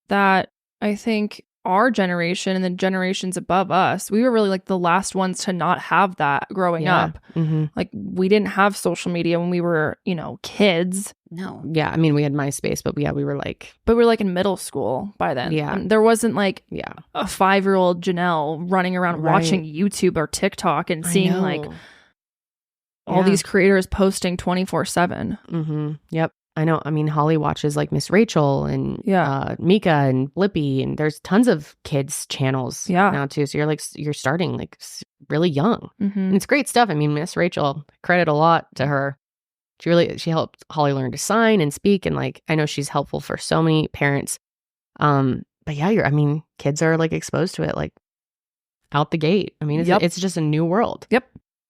That I think our generation and the generations above us, we were really like the last ones to not have that growing up. Mm-hmm. Like we didn't have social media when we were, kids. No. Yeah. I mean, we had MySpace, but we were like in middle school by then. Yeah. And there wasn't like a 5-year-old Janelle running around watching YouTube or TikTok and seeing like all these creators posting 24/7. Mm-hmm. Yep. I know. I mean, Holly watches like Miss Rachel and Mika and Blippi, and there's tons of kids channels now too. So you're starting like really young, and it's great stuff. I mean, Miss Rachel, credit a lot to her. She helped Holly learn to sign and speak, and like I know she's helpful for so many parents. But yeah, kids are like exposed to it like out the gate. I mean, it's just a new world. Yep.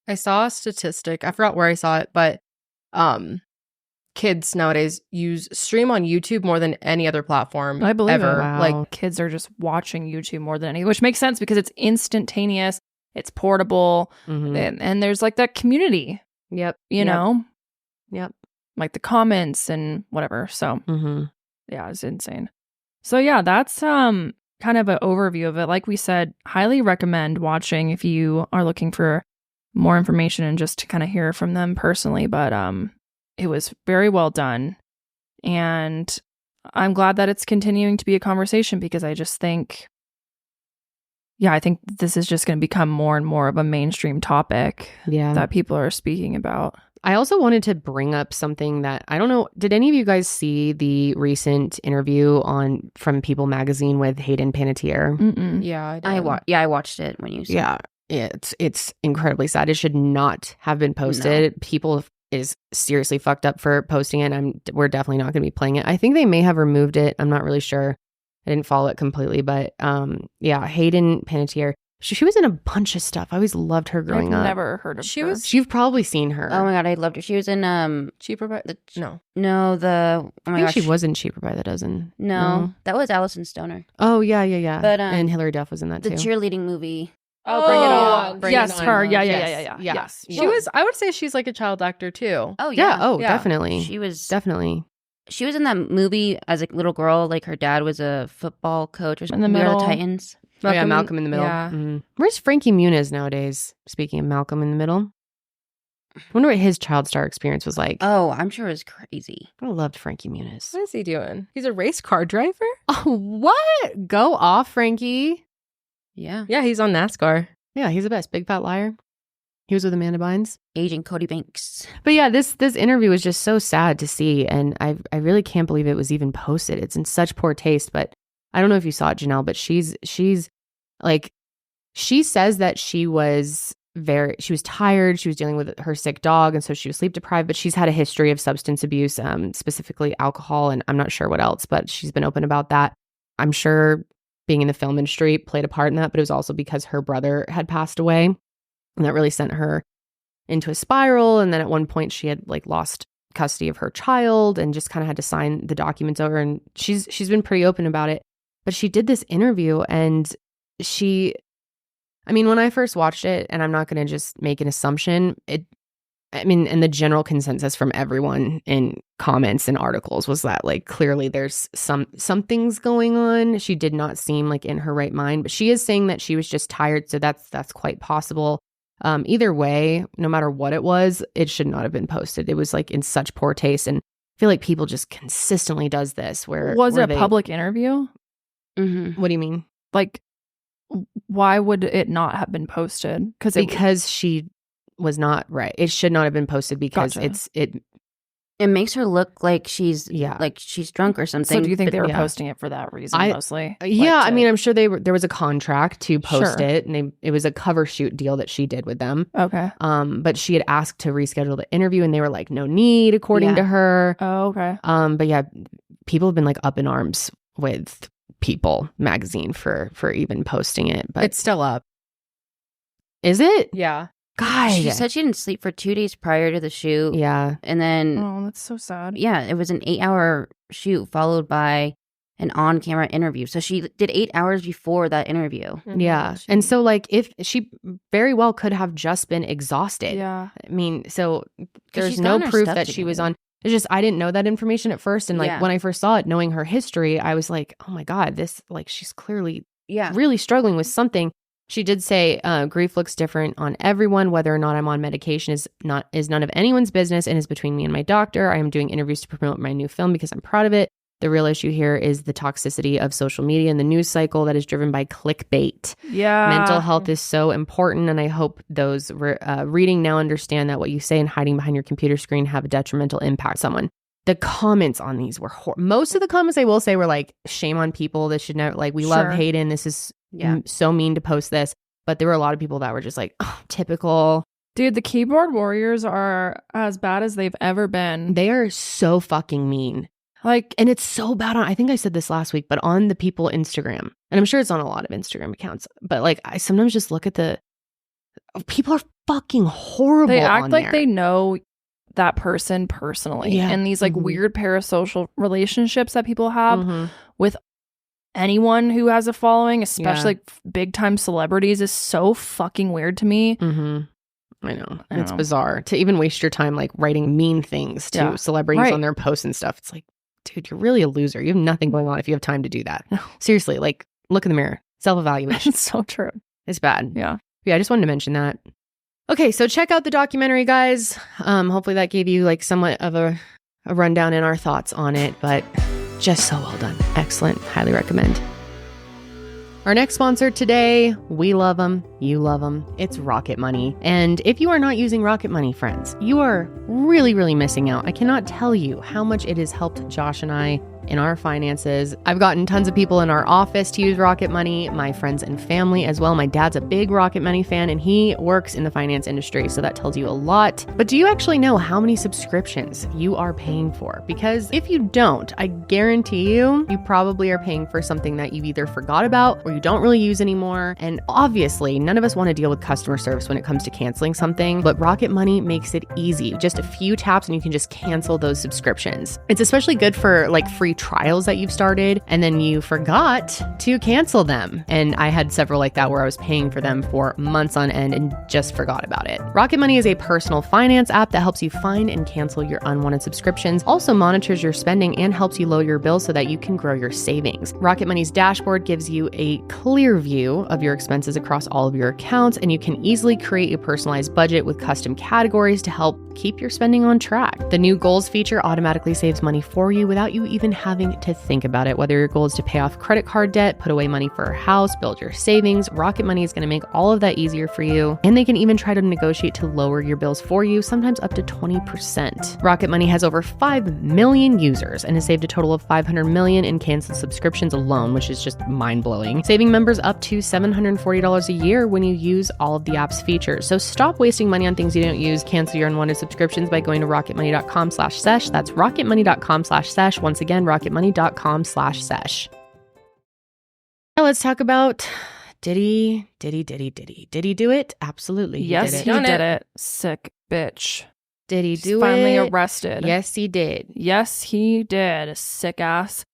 I saw a statistic. I forgot where I saw it, but kids nowadays stream on YouTube more than any other platform. I believe ever. It. Wow. Like kids are just watching YouTube more than any, which makes sense because it's instantaneous, it's portable, and there's like that community. Yep. You know? Yep. Like the comments and whatever. So yeah, it's insane. So yeah, that's kind of an overview of it. Like we said, highly recommend watching if you are looking for more information and just to kind of hear from them personally. But it was very well done. And I'm glad that it's continuing to be a conversation because I just think, I think this is just going to become more and more of a mainstream topic that people are speaking about. I also wanted to bring up something that, I don't know, did any of you guys see the recent interview from People magazine with Hayden Panettiere? Mm-mm. Yeah, I did. I watched it when you said it's incredibly sad. It should not have been posted. No. People is seriously fucked up for posting it. We're definitely not going to be playing it. I think they may have removed it. I'm not really sure. I didn't follow it completely, but Hayden Panettiere. She was in a bunch of stuff. I always loved her growing up. I've never heard of her. You've probably seen her. Oh my God, I loved her. She was in Cheaper by the I think she was in Cheaper by the Dozen. No, that was Alyson Stoner. Oh yeah. But and Hilary Duff was in that too. The cheerleading movie. Oh, Bring It On. Bring It On. Her. Yeah. Yes. She was. I would say she's like a child actor too. Oh yeah. Definitely. She was definitely. She was in that movie as a little girl. Like her dad was a football coach or something. In the middle. The Titans. Malcolm in the Middle. Yeah. Mm-hmm. Where's Frankie Muniz nowadays? Speaking of Malcolm in the Middle. I wonder what his child star experience was like. Oh, I'm sure it was crazy. I loved Frankie Muniz. What is he doing? He's a race car driver? Oh, what? Go off, Frankie. Yeah. Yeah, he's on NASCAR. Yeah, he's the best. Big Fat Liar. He was with Amanda Bynes. Agent Cody Banks. But yeah, this interview was just so sad to see. And I really can't believe it was even posted. It's in such poor taste. But I don't know if you saw it, Janelle, but she's like, she says that she was tired. She was dealing with her sick dog. And so she was sleep deprived, but she's had a history of substance abuse, specifically alcohol. And I'm not sure what else, but she's been open about that. I'm sure being in the film industry played a part in that, but it was also because her brother had passed away. And that really sent her into a spiral. And then at one point she had like lost custody of her child and just kind of had to sign the documents over. And she's been pretty open about it. But she did this interview and she I mean, when I first watched it, and I'm not going to just make an assumption, and the general consensus from everyone in comments and articles was that like clearly there's something's going on. She did not seem like in her right mind, but she is saying that she was just tired, so that's quite possible. Either way, no matter what it was, it should not have been posted. It was like in such poor taste, and I feel like people just consistently does this. Was it a public interview? Mm-hmm. What do you mean? Like, why would it not have been posted? Because she was not right. It should not have been posted because it makes her look like she's drunk or something. So do you think they were posting it for that reason mostly? I mean, I'm sure there was a contract to post it, and it was a cover shoot deal that she did with them. Okay. But she had asked to reschedule the interview, and they were like, no need, according to her. Oh, okay. But yeah, people have been like up in arms with People magazine for even posting it, but it's still up. Is it? Yeah. God. She said she didn't sleep for 2 days prior to the shoot. Yeah. And then... Oh, that's so sad. Yeah, it was an 8-hour shoot followed by an on-camera interview. So she did 8 hours before that interview. Yeah. And so like if she very well could have just been exhausted. Yeah. I mean, so there's no proof that she was on... It's just, I didn't know that information at first. And like when I first saw it, knowing her history, I was like, oh my God, this, like, she's clearly really struggling with something. She did say, grief looks different on everyone. Whether or not I'm on medication is none of anyone's business and is between me and my doctor. I am doing interviews to promote my new film because I'm proud of it. The real issue here is the toxicity of social media and the news cycle that is driven by clickbait. Yeah. Mental health is so important, and I hope those reading now understand that what you say and hiding behind your computer screen have a detrimental impact on someone. The comments on these were most of the comments I will say were like, shame on people. This should never, like, we love Hayden. This is so mean to post this. But there were a lot of people that were just like, oh, typical. Dude, the keyboard warriors are as bad as they've ever been. They are so fucking mean. Like, and it's so bad on, I think I said this last week, but on the People Instagram, and I'm sure it's on a lot of Instagram accounts, but like, I sometimes just look at people are fucking horrible. They act like they know that person personally. Yeah. And these like weird parasocial relationships that people have with anyone who has a following, especially like big time celebrities, is so fucking weird to me. I know. It's bizarre to even waste your time like writing mean things to celebrities on their posts and stuff. It's like, dude, you're really a loser. You have nothing going on if you have time to do that. Seriously, like, look in the mirror. Self-evaluation. It's so true. It's bad. Yeah. I just wanted to mention that. Okay, so check out the documentary, guys. Hopefully that gave you like somewhat of a rundown in our thoughts on it, but just so well done. Excellent. Highly recommend. Our next sponsor today, we love them, you love them. It's Rocket Money. And if you are not using Rocket Money, friends, you are really, really missing out. I cannot tell you how much it has helped Josh and I in our finances. I've gotten tons of people in our office to use Rocket Money, my friends and family as well. My dad's a big Rocket Money fan, and he works in the finance industry, so that tells you a lot. But do you actually know how many subscriptions you are paying for? Because if you don't, I guarantee you probably are paying for something that you either forgot about or you don't really use anymore. And obviously, none of us want to deal with customer service when it comes to canceling something, but Rocket Money makes it easy. Just a few taps and you can just cancel those subscriptions. It's especially good for like free trials that you've started and then you forgot to cancel them. And I had several like that where I was paying for them for months on end and just forgot about it. Rocket Money is a personal finance app that helps you find and cancel your unwanted subscriptions, also monitors your spending and helps you lower your bills so that you can grow your savings. Rocket Money's dashboard gives you a clear view of your expenses across all of your accounts, and you can easily create a personalized budget with custom categories to help keep your spending on track. The new goals feature automatically saves money for you without you even having to think about it. Whether your goal is to pay off credit card debt, put away money for a house, build your savings, Rocket Money is going to make all of that easier for you. And they can even try to negotiate to lower your bills for you, sometimes up to 20%. Rocket Money has over 5 million users and has saved a total of $500 million in canceled subscriptions alone, which is just mind-blowing, saving members up to $740 a year when you use all of the app's features. So stop wasting money on things you don't use. Cancel your unwanted subscriptions by going to rocketmoney.com/sesh. That's rocketmoney.com/sesh. Once again, rocketmoney.com/sesh. Now let's talk about Diddy. Did he do it? Absolutely. Yes, he did it. Sick bitch. Did he do it? Finally arrested. Yes, he did. Yes, he did. Sick ass.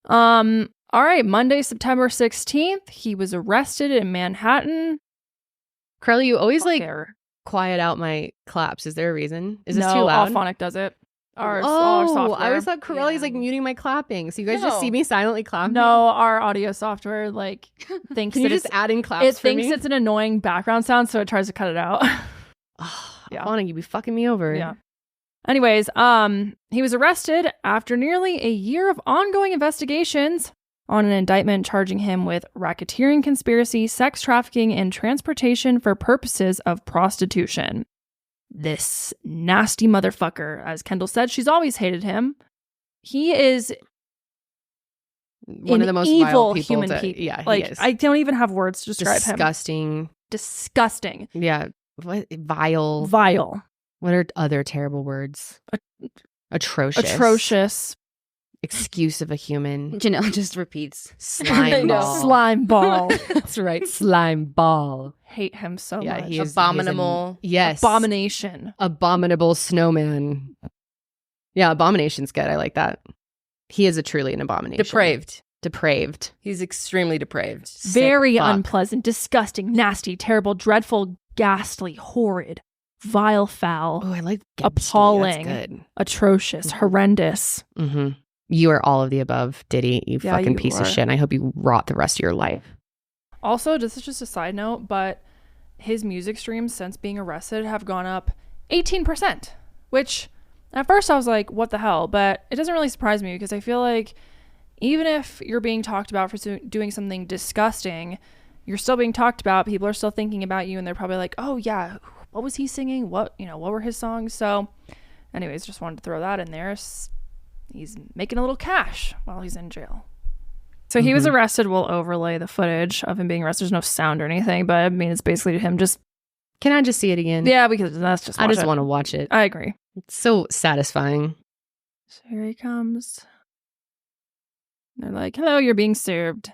All right. Monday, September 16th, he was arrested in Manhattan. Karelly, you always like Care. quiet out my claps. Is there a reason? Is this No, too loud? Allphonic does it. Our I software. always thought Karelly's like muting my clapping. So you guys just see me silently clapping? No, our audio software like thinks Can you that just it's add in claps it for thinks me? it's an annoying background sound, so it tries to cut it out. Yeah. Allphonic, you be fucking me over. Yeah. Anyways, he was arrested after nearly a year of ongoing investigations on an indictment charging him with racketeering conspiracy, sex trafficking, and transportation for purposes of prostitution. This nasty motherfucker, as Kendall said, she's always hated him. He is One of the most evil vile people human people. Yeah, like he is. I don't even have words to describe him. Disgusting. Yeah. What? Vile. What are other terrible words? Atrocious. Excuse of a human. Janelle just repeats. Slime ball. Slime ball. That's right. Slime ball. Hate him so much. He is abominable. Yes. Abomination. Abominable snowman. Yeah, abomination's good. I like that. He is truly an abomination. Depraved. He's extremely depraved. Very unpleasant, disgusting, nasty, terrible, dreadful, ghastly, horrid, vile, foul. Oh, I like ghastly. Appalling. That's good. Atrocious, horrendous. Mm-hmm. You are all of the above, Diddy. You fucking you piece are. of shit. And I hope you rot the rest of your life. Also, this is just a side note, but his music streams since being arrested have gone up 18%, which at first I was like, what the hell? But it doesn't really surprise me because I feel like even if you're being talked about for doing something disgusting, you're still being talked about. People are still thinking about you and they're probably like, oh yeah, what was he singing? What were his songs? So anyways, just wanted to throw that in there. He's making a little cash while he's in jail. So he was arrested. We'll overlay the footage of him being arrested. There's no sound or anything, but I mean, it's basically him just... Can I just see it again? Yeah, because that's just I just want to watch it. I agree. It's so satisfying. So here he comes. They're like, hello, you're being served.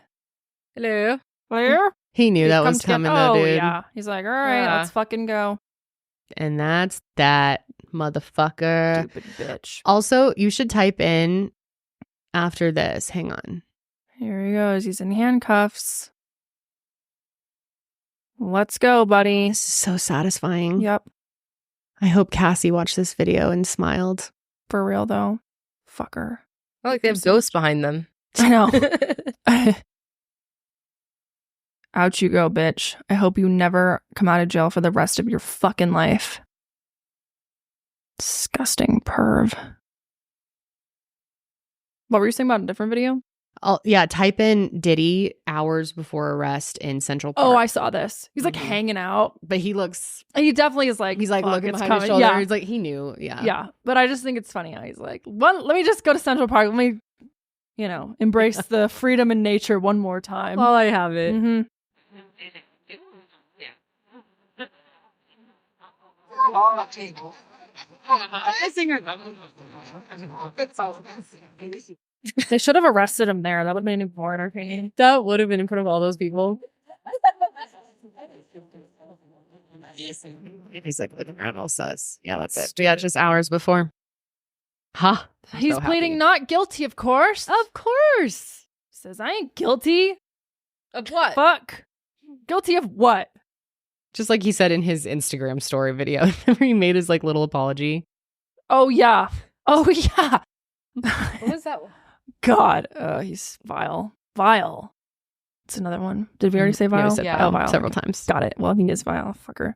Hello. Where? He knew that was coming though, dude. Yeah. He's like, all right, let's fucking go. And that's that, motherfucker. Stupid bitch. Also, you should type in after this. Hang on. Here he goes. He's in handcuffs. Let's go, buddy. This is so satisfying. Yep. I hope Cassie watched this video and smiled. For real, though. Fucker. I like they have ghosts behind them. I know. Out you go, bitch. I hope you never come out of jail for the rest of your fucking life. Disgusting perv. What were you saying about a different video? Yeah, type in Diddy hours before arrest in Central Park. Oh, I saw this. He's like hanging out. But he looks... He definitely is like... He's like looking behind his shoulder. He's like, he knew. Yeah. Yeah. But I just think it's funny how he's like, let me just go to Central Park. Let me, embrace the freedom in nature one more time. While I have it. Mm-hmm. They should have arrested him there. That would have been even more entertaining. That would have been in front of all those people. He's like looking around all sus. Yeah, that's it. Yeah, just hours before. Huh? He's pleading not guilty, of course. Of course. Says, I ain't guilty. Of what? Fuck. Guilty of what? Just like he said in his Instagram story video. Remember he made his like little apology? Oh, yeah. Oh, yeah. What was that? God. He's vile. Vile. It's another one. Did we already say vile? Yeah, vile. Several times. Got it. Well, he is vile. Fucker.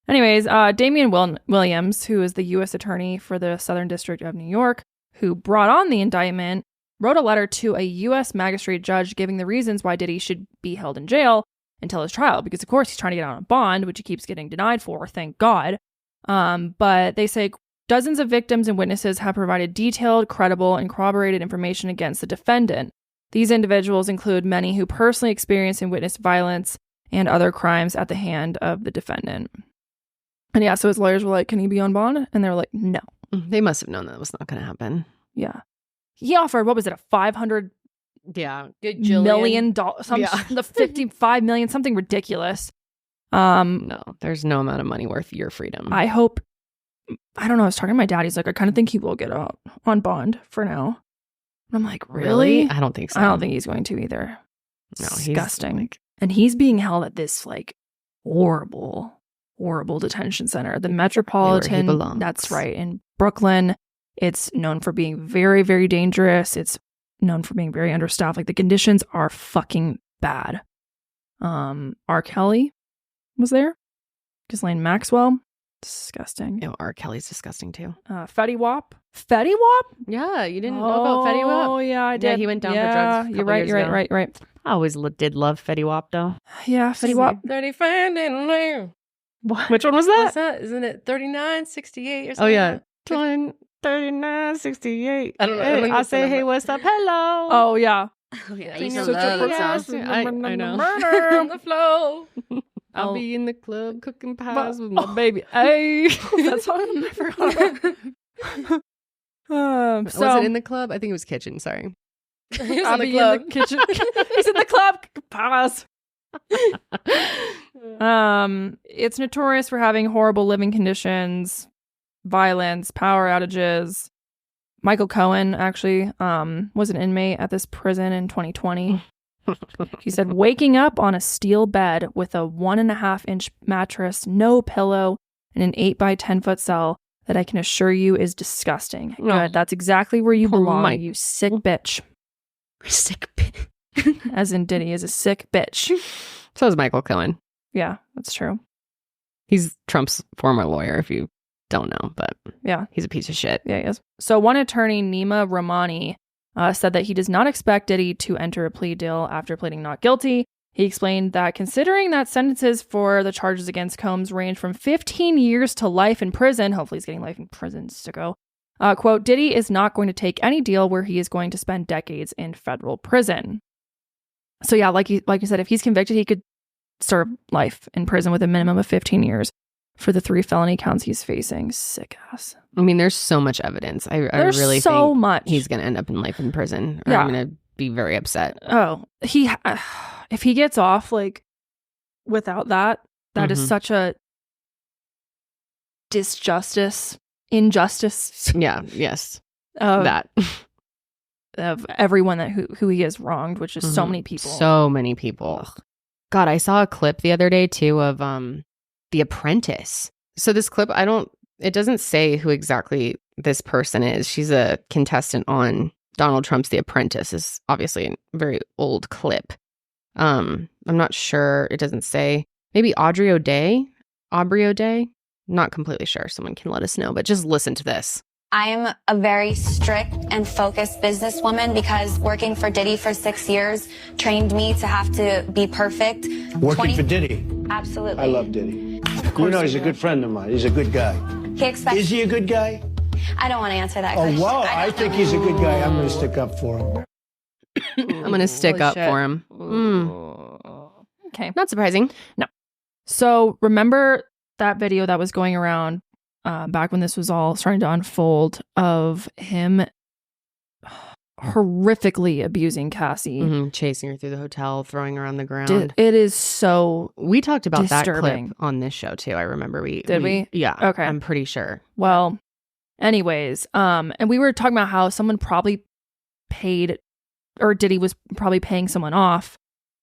Anyways, Damian Williams, who is the U.S. attorney for the Southern District of New York, who brought on the indictment, wrote a letter to a U.S. magistrate judge giving the reasons why Diddy should be held in jail until his trial. Because, of course, he's trying to get out on bond, which he keeps getting denied for, thank God. But they say dozens of victims and witnesses have provided detailed, credible, and corroborated information against the defendant. These individuals include many who personally experienced and witnessed violence and other crimes at the hand of the defendant. And yeah, so his lawyers were like, can he be on bond? And they were like, no. They must have known that was not going to happen. Yeah. He offered, what was it, a $500 million? The 55 million, something ridiculous. No, there's no amount of money worth your freedom. I hope, I don't know, I was talking to my dad. He's like, I kind of think he will get out on bond for now. And I'm like, really? I don't think so. I don't think he's going to either. No, disgusting. And he's being held at this like horrible detention center. The Metropolitan, that's right, in Brooklyn. It's known for being very, very dangerous. It's known for being very understaffed. Like, the conditions are fucking bad. R. Kelly was there. Ghislaine Maxwell. Disgusting. No, R. Kelly's disgusting too. Fetty Wap. Fetty Wap? Yeah, you didn't know about Fetty Wap? Oh, yeah, I did. Yeah, he went down for drugs. You're right. I always did love Fetty Wap though. Yeah, Fetty Wap. 35 didn't learn. What? Which one was that? What's that? Isn't it 39, 68 or something? Oh, yeah. 39, 68. I don't know. Hey, I say, hey, what's up? Hello. Oh, yeah. Oh, yeah. I used to love that song. I know. On the flow. I'll be in the club cooking pies with my baby. Hey. That song I forgot. Was it in the club? I think it was kitchen. Sorry. I'll be in the kitchen. He's in the club. Pause. It's notorious for having horrible living conditions, violence, power outages. Michael Cohen actually was an inmate at this prison in 2020. He said, waking up on a steel bed with a 1.5-inch mattress, no pillow, and an 8 by 10 foot cell that I can assure you is disgusting. No. Good. That's exactly where you belong, you sick bitch. Sick bitch. As in Diddy is a sick bitch. So is Michael Cohen. Yeah, that's true. He's Trump's former lawyer, if you don't know, but yeah, he's a piece of shit. Yeah, he is. So one attorney, Nima Rahmani, said that he does not expect Diddy to enter a plea deal after pleading not guilty. He explained that considering that sentences for the charges against Combs range from 15 years to life in prison, hopefully he's getting life in prison to go, quote, Diddy is not going to take any deal where he is going to spend decades in federal prison. So yeah, like you said, if he's convicted, he could serve life in prison with a minimum of 15 years for the 3 felony counts he's facing. Sick ass. I mean, there's so much evidence. I really so think much. He's going to end up in life in prison. Or Yeah. I'm going to be very upset. Oh, if he gets off like without that is such a injustice. Yeah. Yes. That of everyone who he has wronged, which is so many people. So many people. Ugh. God, I saw a clip the other day too of The Apprentice. So this clip, it doesn't say who exactly this person is. She's a contestant on Donald Trump's The Apprentice. Is obviously a very old clip. I'm not sure. It doesn't say. Maybe Aubrey O'Day? Not completely sure. Someone can let us know, but just listen to this. I'm a very strict and focused businesswoman because working for Diddy for 6 years trained me to have to be perfect. Working for Diddy? Absolutely. I love Diddy. You know, he's a good friend of mine. He's a good guy. Is he a good guy? I don't want to answer that Oh, question. wow. I think he's a good guy. I'm going to stick up for him. I'm going to stick up for him. Okay. Not surprising. No. So remember that video that was going around back when this was all starting to unfold of him horrifically abusing Cassie. Chasing her through the hotel, throwing her on the ground. It is so We talked about disturbing. that clip on this show too. I remember we Yeah. Okay. I'm pretty sure. Well, anyways, and we were talking about how someone probably paid, or Diddy was probably paying someone off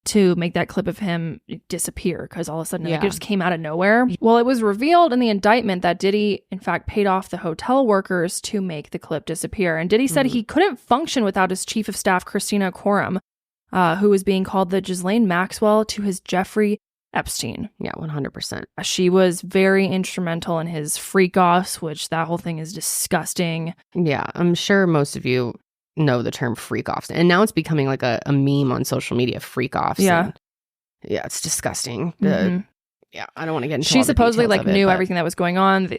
to make that clip of him disappear because all of a sudden it just came out of nowhere. Well, it was revealed in the indictment that Diddy, in fact, paid off the hotel workers to make the clip disappear. And Diddy said he couldn't function without his chief of staff, Christina Coram, who was being called the Ghislaine Maxwell to his Jeffrey Epstein. Yeah, 100%. She was very instrumental in his freak-offs, which that whole thing is disgusting. Yeah, I'm sure most of you know the term freak-offs. And now it's becoming like a meme on social media, freak-offs. Yeah. Yeah, it's disgusting. Yeah, I don't want to get into She all the supposedly details of it, knew but everything that was going on.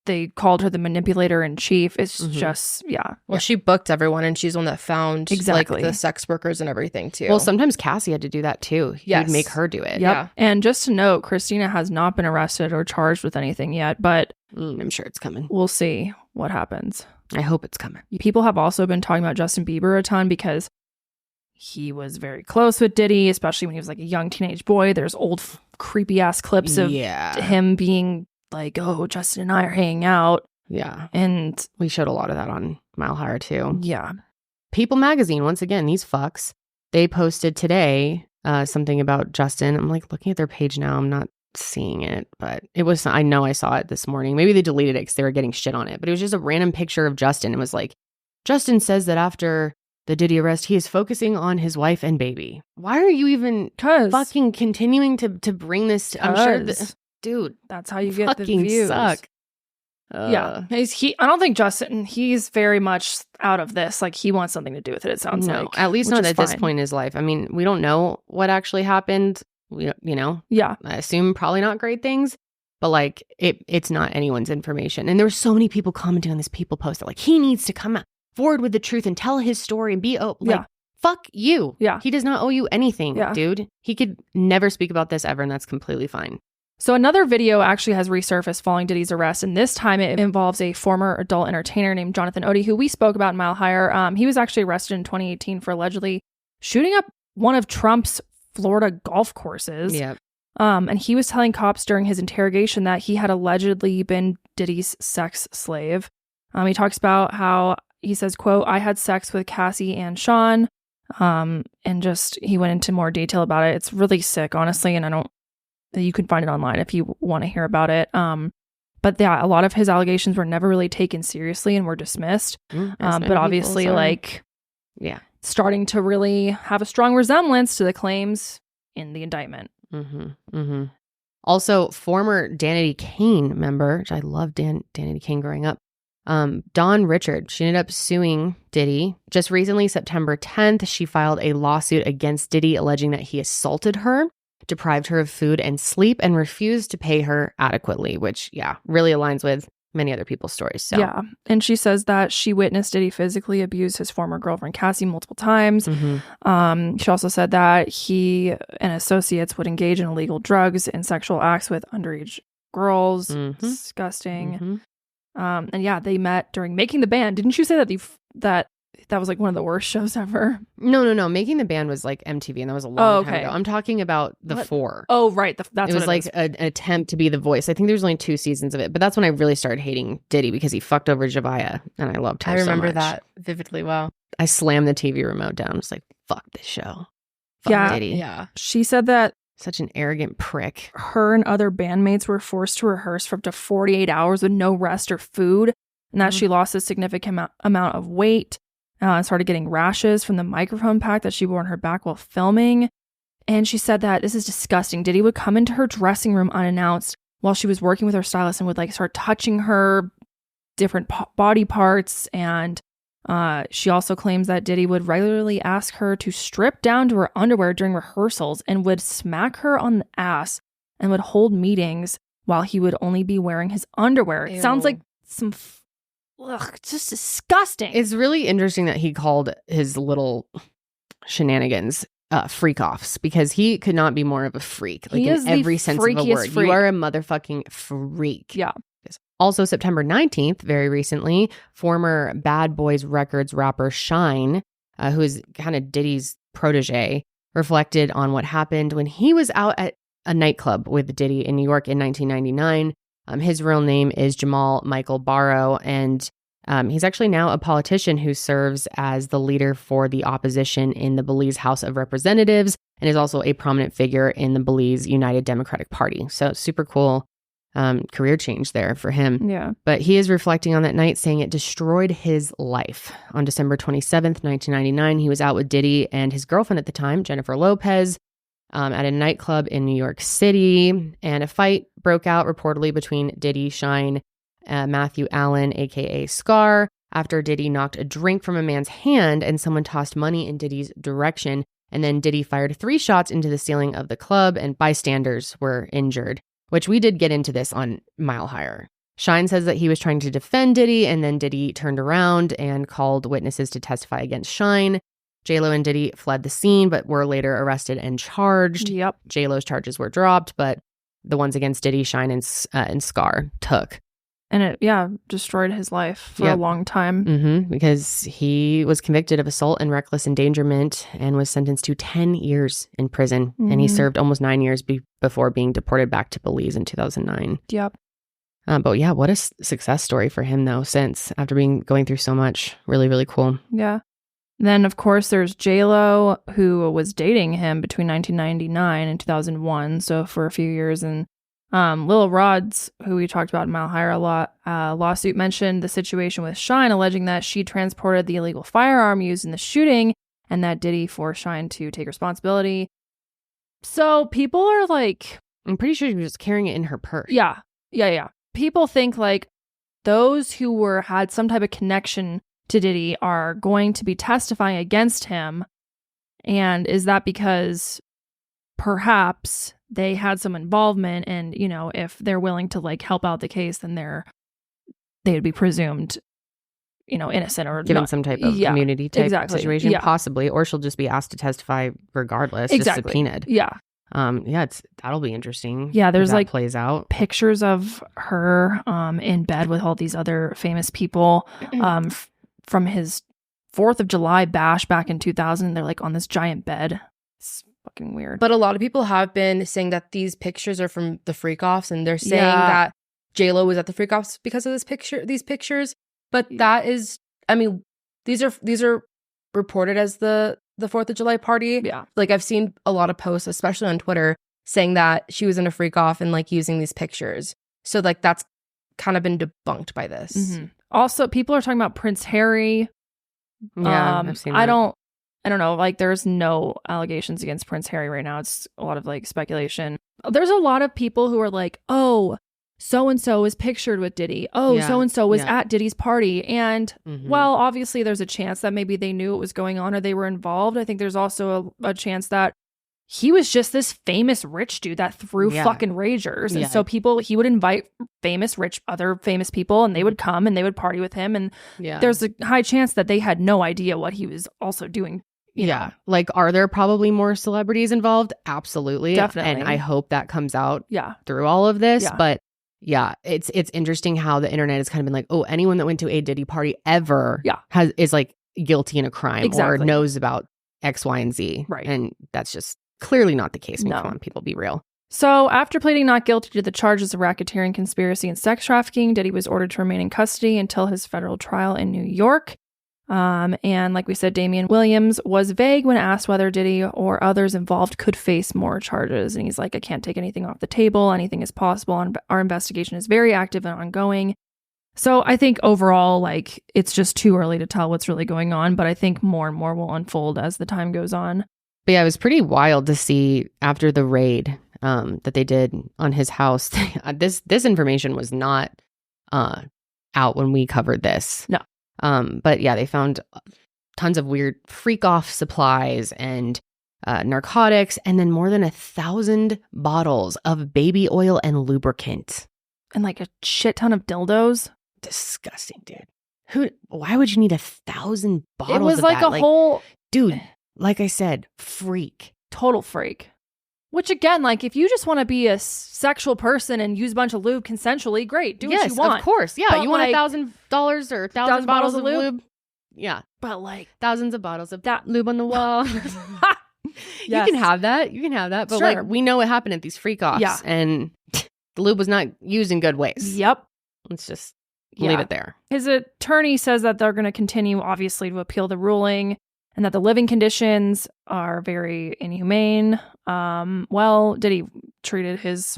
They called her the manipulator in chief. It's just, Well, she booked everyone and she's the one that found Exactly. like the sex workers and everything too. Well, sometimes Cassie had to do that too. He'd make her do it. Yep. Yeah. And just to note, Christina has not been arrested or charged with anything yet, but I'm sure it's coming. we'll see what happens. I hope it's coming. People have also been talking about Justin Bieber a ton because he was very close with Diddy, especially when he was like a young teenage boy. There's old creepy ass clips of him being like, oh, Justin and I are hanging out. Yeah. And we showed a lot of that on Mile Higher too. Yeah. People Magazine, once again, these fucks, they posted today something about Justin. I'm like looking at their page now. I'm not seeing it, but it was, I know I saw it this morning. Maybe they deleted it because they were getting shit on it, but it was just a random picture of Justin. It was like, Justin says that after the Diddy arrest, he is focusing on his wife and baby. Why are you even fucking continuing to bring this? I'm sure, dude, that's how you get the views. Suck. Yeah, I don't think Justin. He's very much out of this. Like he wants something to do with it. It sounds like, at least not at this point in his life. I mean, we don't know what actually happened. You know, yeah. I assume probably not great things, but like it's not anyone's information. And there were so many people commenting on this People post that like he needs to come forward with the truth and tell his story and be fuck you. Yeah, he does not owe you anything, dude. He could never speak about this ever, and that's completely fine. So another video actually has resurfaced following Diddy's arrest, and this time it involves a former adult entertainer named Jonathon Oddi, who we spoke about in Mile Higher. He was actually arrested in 2018 for allegedly shooting up one of Trump's Florida golf courses. Yeah. And he was telling cops during his interrogation that he had allegedly been Diddy's sex slave. He talks about how he says, quote, "I had sex with Cassie and Sean." And just he went into more detail about it. It's really sick, honestly, and you can find it online if you want to hear about it. But yeah, a lot of his allegations were never really taken seriously and were dismissed. But obviously, starting to really have a strong resemblance to the claims in the indictment. Also, former Danity Kane member, which I loved Danity Kane growing up, Dawn Richard, she ended up suing Diddy. Just recently, September 10th, she filed a lawsuit against Diddy alleging that he assaulted her, deprived her of food and sleep, and refused to pay her adequately, which, really aligns with many other people's stories. So. Yeah. And she says that she witnessed Diddy physically abuse his former girlfriend, Cassie, multiple times. She also said that he and associates would engage in illegal drugs and sexual acts with underage girls. Disgusting. And yeah, they met during Making the Band. Didn't you say that that was like one of the worst shows ever? No. Making the Band was like MTV, and that was a long time ago. I'm talking about The Four. Oh, right. That's it was like an attempt to be The Voice. I think there's only 2 seasons of it, but that's when I really started hating Diddy because he fucked over Javaya, and I loved her. I remember so much. that vividly well. I slammed the TV remote down. I was like, fuck this show. Fuck Diddy. Yeah. She said that such an arrogant prick. Her and other bandmates were forced to rehearse for up to 48 hours with no rest or food, and that she lost a significant amount of weight. And started getting rashes from the microphone pack that she wore on her back while filming. And she said that this is disgusting. Diddy would come into her dressing room unannounced while she was working with her stylist and would like start touching her different body parts. And she also claims that Diddy would regularly ask her to strip down to her underwear during rehearsals and would smack her on the ass and would hold meetings while he would only be wearing his underwear. It sounds like some... Ugh, just disgusting. It's really interesting that he called his little shenanigans freak offs, because he could not be more of a freak. Like, in every sense of the word. Freak. You are a motherfucking freak. Yeah. Also, September 19th, very recently, former Bad Boys Records rapper Shyne, who is kind of Diddy's protege, reflected on what happened when he was out at a nightclub with Diddy in New York in 1999. His real name is Jamal Michael Barrow, and he's actually now a politician who serves as the leader for the opposition in the Belize House of Representatives and is also a prominent figure in the Belize United Democratic Party. So super cool career change there for him. Yeah. But he is reflecting on that night, saying it destroyed his life. On December 27th, 1999, he was out with Diddy and his girlfriend at the time, Jennifer Lopez, at a nightclub in New York City, and a fight broke out reportedly between Diddy, Shyne, Matthew Allen, aka Scar, after Diddy knocked a drink from a man's hand and someone tossed money in Diddy's direction, and then Diddy fired 3 shots into the ceiling of the club, and bystanders were injured, which we did get into this on Mile Higher. Shyne says that he was trying to defend Diddy, and then Diddy turned around and called witnesses to testify against Shyne. J-Lo and Diddy fled the scene, but were later arrested and charged. Yep. J-Lo's charges were dropped, but the ones against Diddy, Shyne, and Scar took. And it, destroyed his life for a long time. Because he was convicted of assault and reckless endangerment and was sentenced to 10 years in prison. And he served almost 9 years before being deported back to Belize in 2009. Yep. But yeah, what a success story for him, though, since after going through so much. Really, really cool. Yeah. Then, of course, there's J-Lo, who was dating him between 1999 and 2001, so for a few years. And Lil Rod's, who we talked about in Mile Higher a lot, lawsuit mentioned the situation with Shyne, alleging that she transported the illegal firearm used in the shooting and that Diddy forced Shyne to take responsibility. So people are like... I'm pretty sure she was just carrying it in her purse. Yeah. People think like those who had some type of connection to Diddy are going to be testifying against him. And is that because perhaps they had some involvement and, you know, if they're willing to like help out the case, then they would be presumed, you know, innocent or given not. some type of immunity type situation, possibly, or she'll just be asked to testify regardless, just subpoenaed. That'll be interesting. Yeah, there's like plays out pictures of her in bed with all these other famous people from his 4th of July bash back in 2000. They're like on this giant bed. It's fucking weird. But a lot of people have been saying that these pictures are from the freak-offs, and they're saying that J-Lo was at the freak-offs because of these pictures. But that is, I mean, these are reported as the 4th of July party. Yeah. Like I've seen a lot of posts, especially on Twitter, saying that she was in a freak-off and like using these pictures. So like that's kind of been debunked by this. Mm-hmm. Also, people are talking about Prince Harry. Yeah, I've seen that. I don't know, like there's no allegations against Prince Harry right now. It's a lot of like speculation. There's a lot of people who are like, oh, so-and-so was pictured with Diddy. Oh, so-and-so was at Diddy's party. And well, obviously there's a chance that maybe they knew what was going on or they were involved. I think there's also a chance that he was just this famous rich dude that threw fucking ragers. And so he would invite other famous people and they would come and they would party with him. And there's a high chance that they had no idea what he was also doing. You know? Like, are there probably more celebrities involved? Absolutely. Definitely. And I hope that comes out through all of this. But it's interesting how the internet has kind of been like, oh, anyone that went to a Diddy party ever is like guilty in a crime or knows about X, Y, and Z. Right. And that's just clearly not the case. I mean, come on, people, be real. So after pleading not guilty to the charges of racketeering, conspiracy, and sex trafficking, Diddy was ordered to remain in custody until his federal trial in New York. And like we said, Damian Williams was vague when asked whether Diddy or others involved could face more charges. And he's like, I can't take anything off the table. Anything is possible. And our investigation is very active and ongoing. So I think overall, like, it's just too early to tell what's really going on. But I think more and more will unfold as the time goes on. But yeah, it was pretty wild to see after the raid that they did on his house. This information was not out when we covered this. No. But yeah, they found tons of weird freak-off supplies and narcotics, and then more than 1,000 bottles of baby oil and lubricant. And like a shit ton of dildos. Disgusting, dude. Why would you need 1,000 bottles? It was of like that? a whole... Dude, like I said, freak. Total freak. Which again, like if you just want to be a sexual person and use a bunch of lube consensually, great. Do what you want. Of course. Yeah. But you want $1,000 or 1,000 bottles of lube? Yeah. But like thousands of bottles of that lube on the wall. You can have that. But like we know what happened at these freak offs. Yeah. And the lube was not used in good ways. Yep. Let's just leave it there. His attorney says that they're going to continue, obviously, to appeal the ruling and that the living conditions are very inhumane. Well, Diddy treated his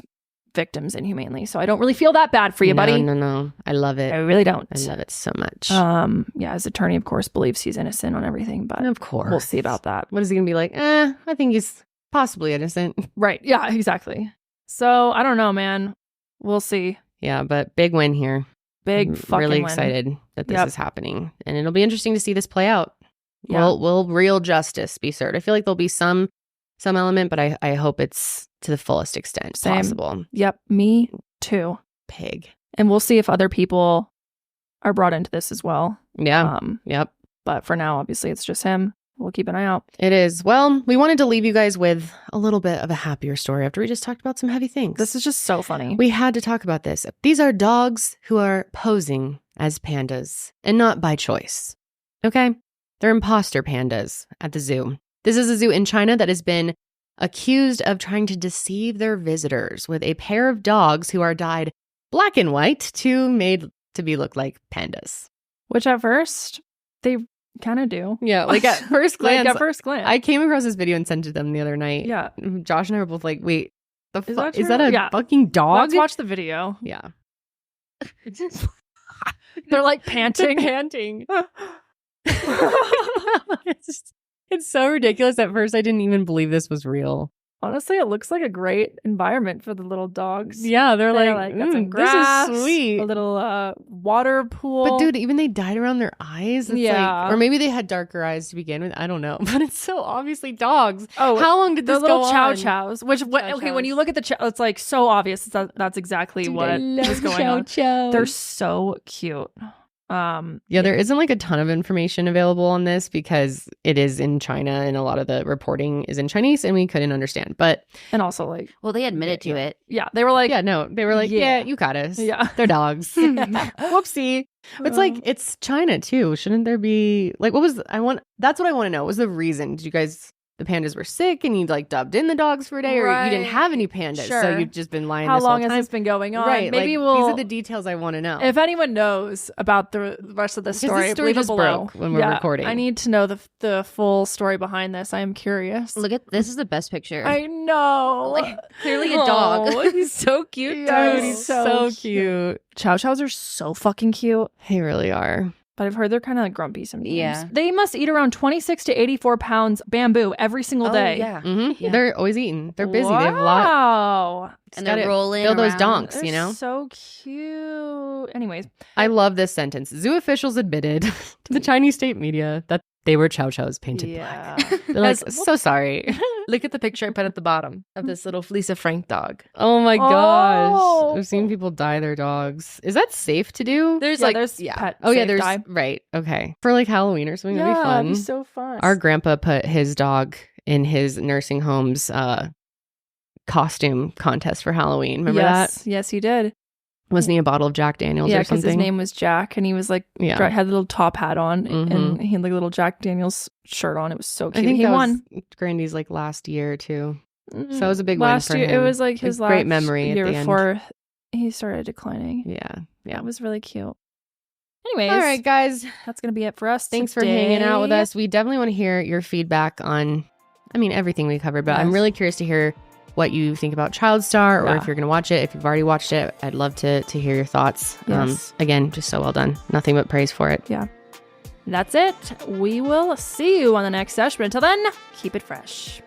victims inhumanely, so I don't really feel that bad for you, buddy. No. I love it. I really don't. I love it so much. Yeah, his attorney, of course, believes he's innocent on everything, but of course, we'll see about that. What is he going to be like? I think he's possibly innocent. Right. Yeah, exactly. So, I don't know, man. We'll see. Yeah, but big win here. Big fucking really win. Excited that this is happening. And it'll be interesting to see this play out. Yeah. Will real justice be served? I feel like there'll be some element, but I hope it's to the fullest extent possible. Yep, me too. Pig. And we'll see if other people are brought into this as well. Yeah. Yep. But for now, obviously, it's just him. We'll keep an eye out. It is. Well, we wanted to leave you guys with a little bit of a happier story after we just talked about some heavy things. This is just so funny. We had to talk about this. These are dogs who are posing as pandas, and not by choice. Okay? They're imposter pandas at the zoo. This is a zoo in China that has been accused of trying to deceive their visitors with a pair of dogs who are dyed black and white made to look like pandas. Which at first, they kind of do. Yeah, like at first glance. At first glance. I came across this video and sent it to them the other night. Yeah. Josh and I were both like, wait, The Is fuck? that Is that true? a Yeah. fucking dog? Let's watch the video. Yeah. They're like panting. Panting. It's so ridiculous. At first, I didn't even believe this was real. Honestly, it looks like a great environment for the little dogs. Yeah, they're like got some grass, this is sweet. A little water pool. But dude, even they dyed around their eyes. It's like, or maybe they had darker eyes to begin with. I don't know. But it's so obviously dogs. Oh, how long did this go on? Chow chows. Okay, when you look at the chow, it's like so obvious. That's exactly what is going on. They're so cute. There isn't like a ton of information available on this because it is in China and a lot of the reporting is in Chinese and we couldn't understand. But and also like, well, they admitted to it. Yeah, they were like, yeah, you got us. Yeah, they're dogs. Whoopsie. It's like it's China too. Shouldn't there be like that's what I want to know. What was the reason? Did you guys? The pandas were sick and you like dubbed in the dogs for a day, or you didn't have any pandas, so you've just been lying. How this long whole has time? this been going on? Right, maybe these are the details I want to know. If anyone knows about the rest of the story, story just broke when we're recording. I need to know the full story behind this. I am curious. Look at this is the best picture. I know, like clearly a dog. He's so cute, dude. He's so cute. Chow chows are so fucking cute. They really are. But I've heard they're kind of like grumpy sometimes. Yeah. They must eat around 26 to 84 pounds bamboo every single day. Yeah. Mm-hmm. Yeah. They're always eating. They're busy. Wow. They have a lot. And they're rolling fill those around. donks, you know? So cute. Anyways. I love this sentence. Zoo officials admitted to the Chinese state media that they were chow chows painted black. They're like, so sorry. Look at the picture I put at the bottom of this little Lisa Frank dog. Oh my gosh. I've seen people dye their dogs. Is that safe to do? There's pet there's dye. Right. Okay. For like Halloween or something, that'd be fun. It'd be so fun. Our grandpa put his dog in his nursing home's costume contest for Halloween. Remember that? Yes, he did. Wasn't he a bottle of Jack Daniels or something? Yeah, because his name was Jack, and he was like, had a little top hat on, and he had like a little Jack Daniels shirt on. It was so cute. I think he won. Grandy's like last year too, so it was a big last win for year. him. It was like his great last memory year at the before end. He started declining. Yeah, it was really cute. Anyways, all right, guys, that's gonna be it for us. Thanks for hanging out with us. We definitely want to hear your feedback on, everything we covered, but I'm really curious to hear what you think about Child Star, or if you're going to watch it. If you've already watched it, I'd love to hear your thoughts. Yes. Again, just so well done. Nothing but praise for it. Yeah. That's it. We will see you on the next session. But until then, keep it fresh.